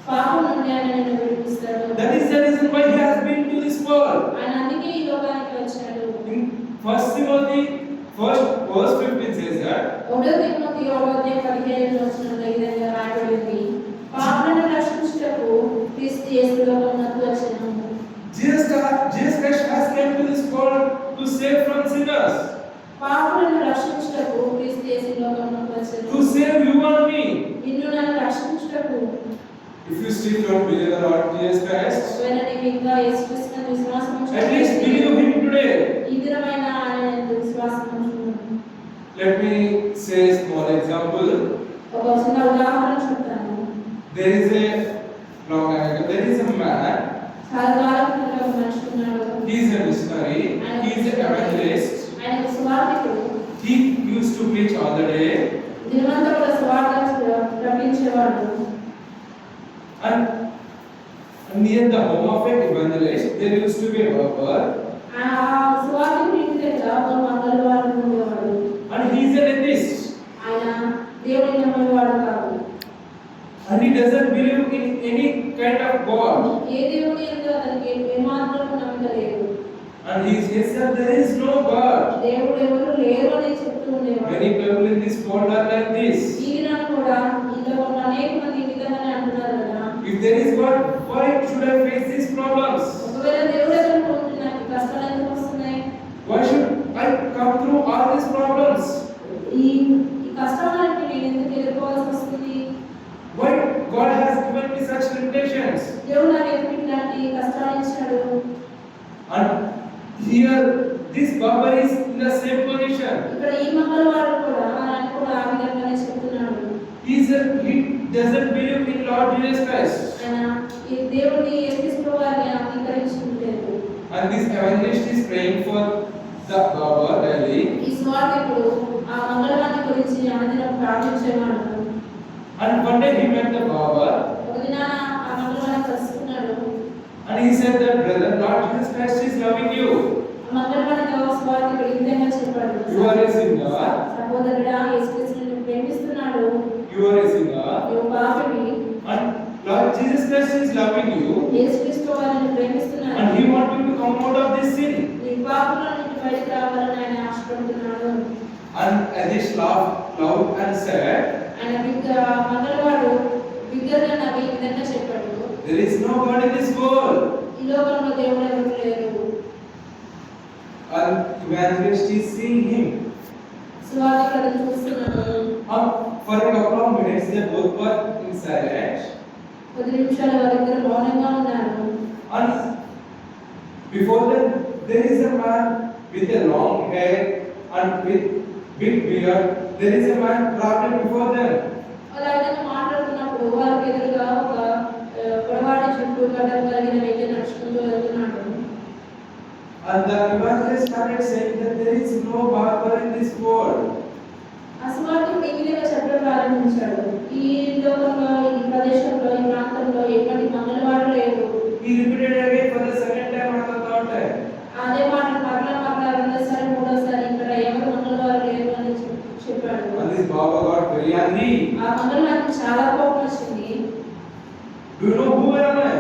పాపం నుండి ఆయన నిన్ను విడిపిస్తాడు. That is the reason why He has been to this world. ఆయన అందుకే ఈ లోకానికి వచ్చాడు. In 1 Timothy 1:15 says that 1 Timothy 1:15 వచనంలో ఈ విధంగా రాయబడింది. పాపులను రక్షించుటకు క్రీస్తు యేసు లోకమునకు వచ్చెను. Jesus Christ has come to this world to save from sinners, పాపులను రక్షించుటకు క్రీస్తు యేసు లోకమునకు వచ్చెను. to save you and me. నిన్ను నన్ను రక్షించుటకు. If you still don't believe the Lord Jesus Christ, ఒకవేళ నీవు ఇంకా యేసుక్రీస్తుని విశ్వాసం at least believe Him today. ఈ దినమైన ఆయన యందు విశ్వాసం ఉంచుము. Let me say a small example. ఒక చిన్న ఉదాహరణ చెప్తాను. There is a man. చాలా కాలం క్రితం ఒక మనిషి ఉన్నాడు. He is a missionary. He is an evangelist. ఆయన ఒక సువార్తికుడు. He used to preach all the day. దినమంతా కూడా సువార్త ప్రకటించేవాడు. And near the home of an evangelist, there used to be a barber. ఆ సువార్తికుడి ఇంటి దగ్గర ఒక మంగళవారం ఉండేవాడు. And he is an atheist. ఆయన దేవుడిని నమ్మేవాడు కాదు. And he doesn't believe in any kind of God. ఏ దేవుని యందు అతనికి ఏమాత్రం నమ్మకం లేదు. And he says that there is no God. దేవుడు ఎవరు లేరు అని చెప్తూ ఉండేవాడు. Many people in this world are like this. ఈ దినాన కూడా ఇందులో ఉన్న అనేక మంది ఈ విధంగానే అంటున్నారు కదా. If there is God, why should I face these problems? ఒకవేళ దేవుడే అనుకుంటే నాకు కష్టాలు ఎందుకు వస్తున్నాయి? Why should I come through all these problems? ఈ కష్టాలను నేను ఎందుకు ఎదుర్కోవాల్సి వస్తుంది? Why God has given me such limitations? దేవుడు నాకు ఎందుకు ఇట్లాంటి కష్టాలు ఇచ్చాడు? And here this barber is in the same position. ఇక్కడ ఈ మంగళవారం కూడా ఆయన కూడా ఆ విధంగానే చెప్తున్నాడు. He doesn't believe in Lord Jesus Christ. ఆయన ఈ దేవుడిని యేసుక్రీస్తు వారిని అంగీకరించలేదు. And this evangelist is praying for the barber daily. ఈ సువార్తికుడు ఆ మంగళవారం గురించి అనుదినం ప్రార్థించేవాడు. And one day he met the barber. ఒక దినాన ఆ మంగళవారం కలుసుకున్నాడు. And he said that brother, Lord Jesus Christ is loving you. ఆ మంగళవారం సువార్తికుడు ఈ విధంగా చెప్పాడు. You are a sinner. సహోదరుడా, యేసుక్రీస్తుని ప్రేమిస్తున్నాడు. You are a sinner. నువ్వు పాపివి. And Lord Jesus Christ is loving you. యేసుక్రీస్తు వారిని ప్రేమిస్తున్నాడు. And he wants you to come out of this sin. నీ పాపముల నుండి బయటకు రావాలని ఆయన ఆశపడుతున్నాడు. And Adish laughed loud and said, ఆయన మంగళవాడు బిగ్గరగా నవ్వి ఈ విధంగా చెప్పాడు. there is no God in this world. ఈ లోకంలో దేవుడు ఎవరు లేరు. And evangelist is seeing him. సువార్తికుడు చూస్తున్నాడు. For a couple of minutes they both were in silence. కొద్ది నిమిషాలు వారిద్దరు మౌనంగా ఉన్నారు. And before them there is a man with a long hair and with big beard. There is a man traveling before them. అలా విధంగా మాట్లాడుతున్నప్పుడు వారికి ఎదురుగా ఒక పొడవాటి చుట్టూ గడ్డం కలిగిన వ్యక్తి నడుచుకుంటూ వెళ్తున్నాడు. And the evangelist started saying that there is no barber in this world. అసమార్థుడు ఈ విధంగా చెప్పడం ప్రారంభించాడు. ఈ లోకంలో, ఈ ప్రదేశంలో, ఈ ప్రాంతంలో ఎటువంటి మంగళవాడు లేడు. He repeated again for the second time or the third time. అదే మాట మరలా రెండోసారి మూడోసారి ఇక్కడ ఎవరు మంగళవారు లేరు అని చెప్పాడు. And this Baba got very angry. ఆ మంగళవారికి చాలా కోపం వచ్చింది. Do you know who am I?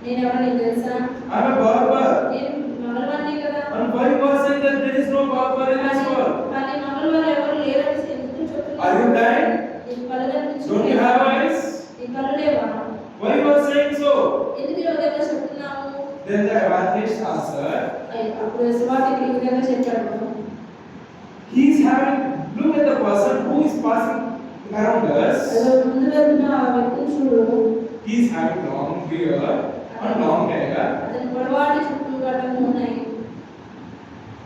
నేను ఎవరో నీకు తెలుసా? I am a barber. నేను మంగళవారిని కదా. And why you are saying that there is no barber in this world? కానీ మంగళవారు ఎవరు లేరని ఎందుకు చెప్తున్నావు? Are you blind? నీకు కళ్ళు కనిపించట్లేదా? Don't you have eyes? నీకు కళ్ళు లేవా? Why you are saying so? ఎందుకు ఈ విధంగా చెప్తున్నావు? Then the evangelist answered. అప్పుడు సువార్తికుడు ఈ విధంగా చెప్పాడు. He is having, look at the person who is passing around us. ముందు వెళ్తున్న ఆ వ్యక్తిని చూడు. He is having long beard and long hair. అతని పొడవాటి చుట్టూ గడ్డము ఉన్నాయి.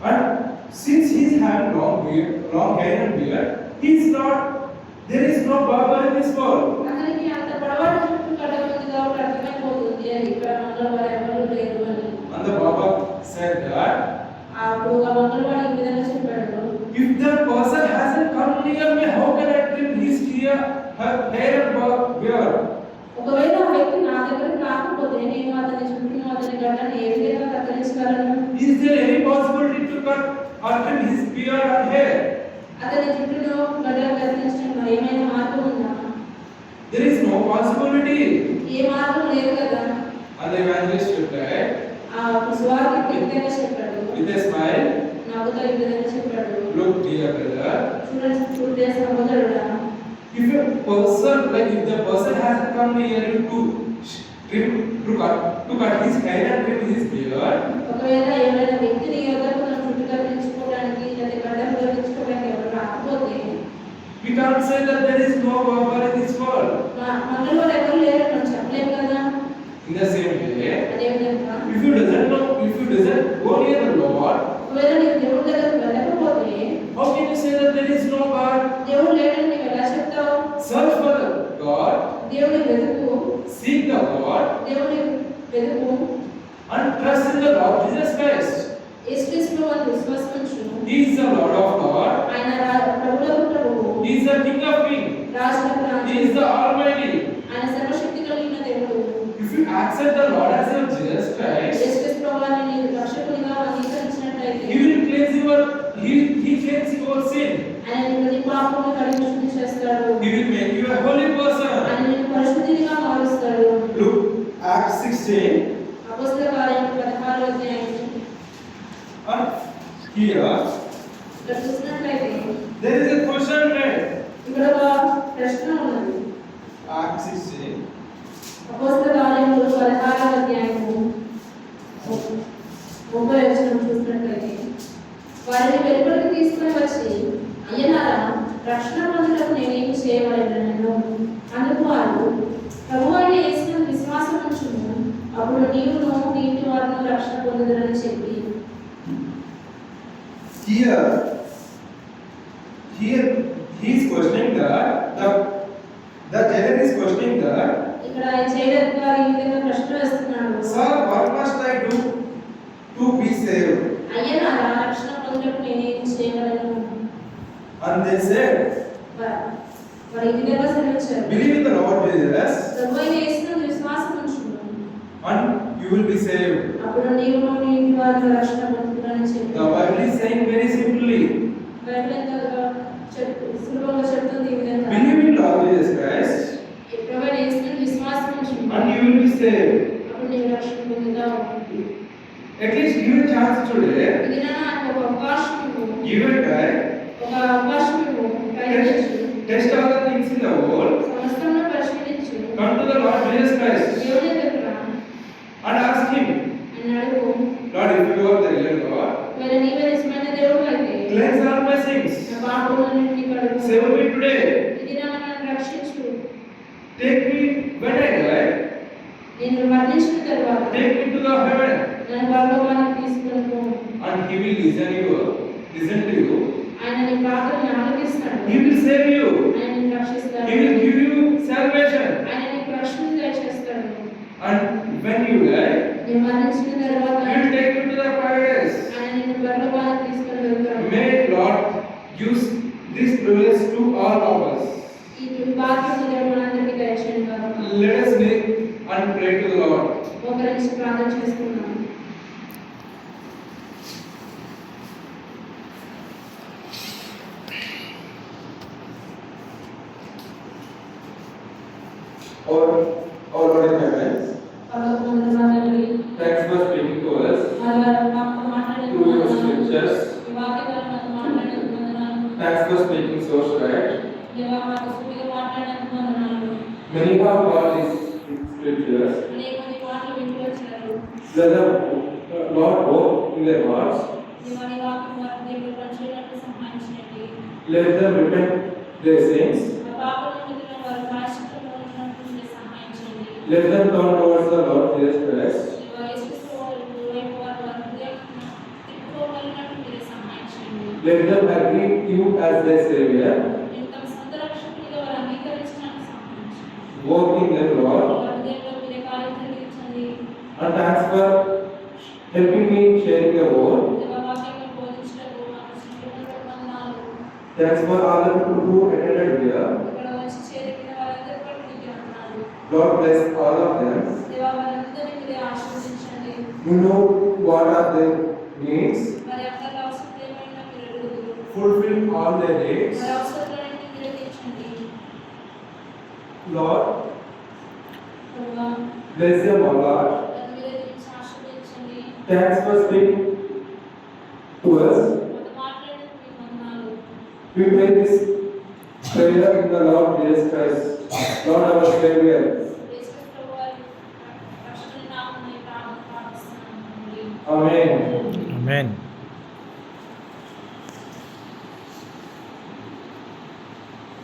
And since he is having long hair and beard, he is not. There is no barber in this world. అతనికి అంత పొడవాటి చుట్టూ గడ్డము ఉంది కాబట్టి అర్థమైపోతుంది ఇక్కడ మంగళవారు ఎవరు లేరు అని. And the Baba said that అప్పుడు ఆ మంగళవాడు ఈ విధంగా చెప్పాడు. if the person hasn't come near me, how can I trim his hair and beard? ఒకవేళ ఆ వ్యక్తి నా దగ్గరకు రాకపోతే నేను అతని చుట్టూ అతని గడ్డను ఏ విధంగా కత్తిరించగలను? Is there any possibility to cut or trim his beard and hair? అతని చుట్టూ గడ్డను కత్తిరించడంలో ఏమైనా మార్గం ఉందా? There is no possibility. ఏ మార్గం లేదు కదా. And the evangelist replied ఆ సువార్తికుడు ఈ విధంగా చెప్పాడు. with a smile, నవ్వుతో ఈ విధంగా చెప్పాడు. look dear brother, చూడే సహోదరుడా, if a person, like if the person hasn't come near you to cut his hair and trim his beard, ఒకవేళ ఏమైనా వ్యక్తిని ఎవరు తన చుట్టూ కత్తిరించుకోవడానికి లేదా గడ్డను కత్తిరించుకోవడానికి ఎవరు రాకపోతే we can't say that there is no barber in this world. మంగళవారు ఎవరు లేరని మనం చెప్పలేము కదా. In the same way, అదే విధంగా if you doesn't go near the Lord, ఒకవేళ నీకు దేవుడి దగ్గరకు వెళ్ళకపోతే how can you say that there is no God? దేవుడు లేడని నీవు ఎలా చెప్తావు? Search for the God, దేవుని వెతుకు, seek the God, దేవుని వెతుకు, and trust in the Lord Jesus Christ. యేసుక్రీస్తులో విశ్వాసం ఉంచు. He is the Lord of Lords. ఆయన ప్రభువులకు ప్రభువు, He is the King of Kings. రాజులకు రాజు, He is the Almighty. ఆయన సర్వశక్తి కలిగిన దేవుడు. If you accept the Lord as your Jesus Christ, యేసుక్రీస్తు ప్రభువుని నీవు రక్షకునిగా అంగీకరించినట్లయితే He cleanse your sin. ఆయన నీ ప్రతి పాపమును కడిగి శుద్ధి చేస్తాడు. He will make you a holy person. ఆయన నిన్ను పరిశుద్ధిగా మారుస్తాడు. Look, Acts 16. అపొస్తలుల కార్యములు 16వ అధ్యాయం. Here, ఇక్కడ చూసినట్లయితే there is a question right? ఇక్కడ ఒక ప్రశ్న ఉన్నది. Acts 16. అపొస్తలుల కార్యములు 16వ అధ్యాయము 30వ వచనం చూసినట్లయితే వారిని వెలుపలికి తీసుకుని వచ్చి, అయ్యలారా, రక్షణ పొందుటకు నేనేమి చేయవలెనను? అందుకు వారు, ప్రభువైన యేసునందు విశ్వాసం ఉంచుము, అప్పుడు నీవును నీ ఇంటి వారును రక్షణ పొందుదురని చెప్పి. Here he is questioning that the jailer is questioning that, ఇక్కడ ఆయన చేయడానికి వారు ఈ విధంగా ప్రశ్న వేస్తున్నాడు. sir, what must I do to be saved? అయ్యలారా, రక్షణ పొందుటకు నేనేమి చేయవలెను? And they said, వారు ఈ విధంగా సెలవిచ్చారు, believe in the Lord Jesus ప్రభువైన యేసునందు విశ్వాసం ఉంచుము, and you will be saved. అప్పుడు నీవును నీ ఇంటి వారును రక్షణ పొందుదురని చెప్పి. The Bible is saying very simply, Bible ఎంతగా సులభంగా చెప్తుంది ఈ విధంగా, believe in Lord Jesus Christ ప్రభువైన యేసునందు విశ్వాసం ఉంచుము, and you will be saved. అప్పుడు నీవు రక్షణ పొందుతావు. At least give a chance today. ఇది నాకు ఒక అవకాశం ఇవ్వు. Give a try. ఒక అవకాశం ఇవ్వు. ప్రయత్నించు. Test all the things in the world. సమస్తమును పరిశీలించు. Come to the Lord Jesus Christ దేవుని దగ్గరకు రా. and ask Him, అని అడుగు. Lord, if you are the real God, ఒకవేళ నీవే నిజమైన దేవుడు అయితే cleanse all my sins. నా పాపములన్నిటినీ కడుగు. Save me today. ఇది నన్ను రక్షించు. Take me when I die. నేను మరణించిన తరువాత Take me to the heaven. నన్ను పరలోకానికి తీసుకుని పో. And He will listen to you. ఆయన నీ ప్రార్థనను ఆలకిస్తాడు. He will save you. ఆయన నిన్ను రక్షిస్తాడు. He will give you salvation. ఆయన నీకు రక్షణ దయచేస్తాడు. And when you die, నీ మరణించిన తరువాత He will take you to the paradise. gives this privilege to all of us. ఈ భాగ్యము దేవుడు మనందరికీ దయచేయను గాక. Let us kneel and pray to the Lord. మోకరించి ప్రార్థన చేసుకుందాం. Our Lord in heaven, పరలోకమందున్న మా తండ్రి, thanks for speaking to us మాతో మాట్లాడినందుకు through your వందనాలు. scriptures. ఈ వాక్యం ద్వారా మాతో మాట్లాడినందుకు వందనాలు. Thanks for speaking so straight. దేవా, మాతో సూటిగా మాట్లాడినందుకు వందనాలు. Many have got these scriptures. అనేక మంది మాటలు వింటూ వచ్చినారు. Let them Lord work in their hearts. దేవా, నీ వాక్యం వారి హృదయంలో పనిచేయడానికి సహాయం చేయండి. Let them repent their sins. ఆ పాపల నిమిత్తం వారు ప్రాయశ్చిత్తం పొందడానికి మీరే సహాయం చేయండి. Let them turn towards the Lord Jesus Christ. దేవా, యేసుక్రీస్తు వైపు వారు వారి హృదయం తిప్పుకోగలిగినట్లు మీరే సహాయం చేయండి. Let them agree you as their Savior. నేను తమ సొంత రక్షకునిగా వారు అంగీకరించడానికి సహాయం చేయండి. Work in them, Lord. వారి హృదయంలో మీరే కార్యం జరిగించండి. And thanks for helping me sharing the word. దేవా, వాక్యాన్ని బోధించడానికి మాకు ఇచ్చినటువంటి వందనాలు. Thanks for all the people who attended here. ఇక్కడ వచ్చి చేరిన వారందరి పట్ల నీకు వందనాలు. Lord bless all of them. దేవా, వారందరినీ మీరే ఆశీర్వదించండి. You know what are their needs. వారి అందరి అవసరం ఏమైనా మీరు ఎరుగుదురు. Fulfill all their needs. వారి అవసరాలన్నింటినీ మీరే తీర్చండి. Lord, ప్రభువా, bless them, O Lord. వారిని మీరే దీవించి ఆశీర్వదించండి. Thanks for speaking to us. మాతో మాట్లాడినందుకు మీకు వందనాలు. We pray this prayer in the Lord Jesus Christ, Lord our Savior. యేసుక్రీస్తు ప్రభువారి రక్షకుని నామమున ఈ ప్రార్థన ప్రార్థిస్తున్నాను తండ్రి. Amen. Amen.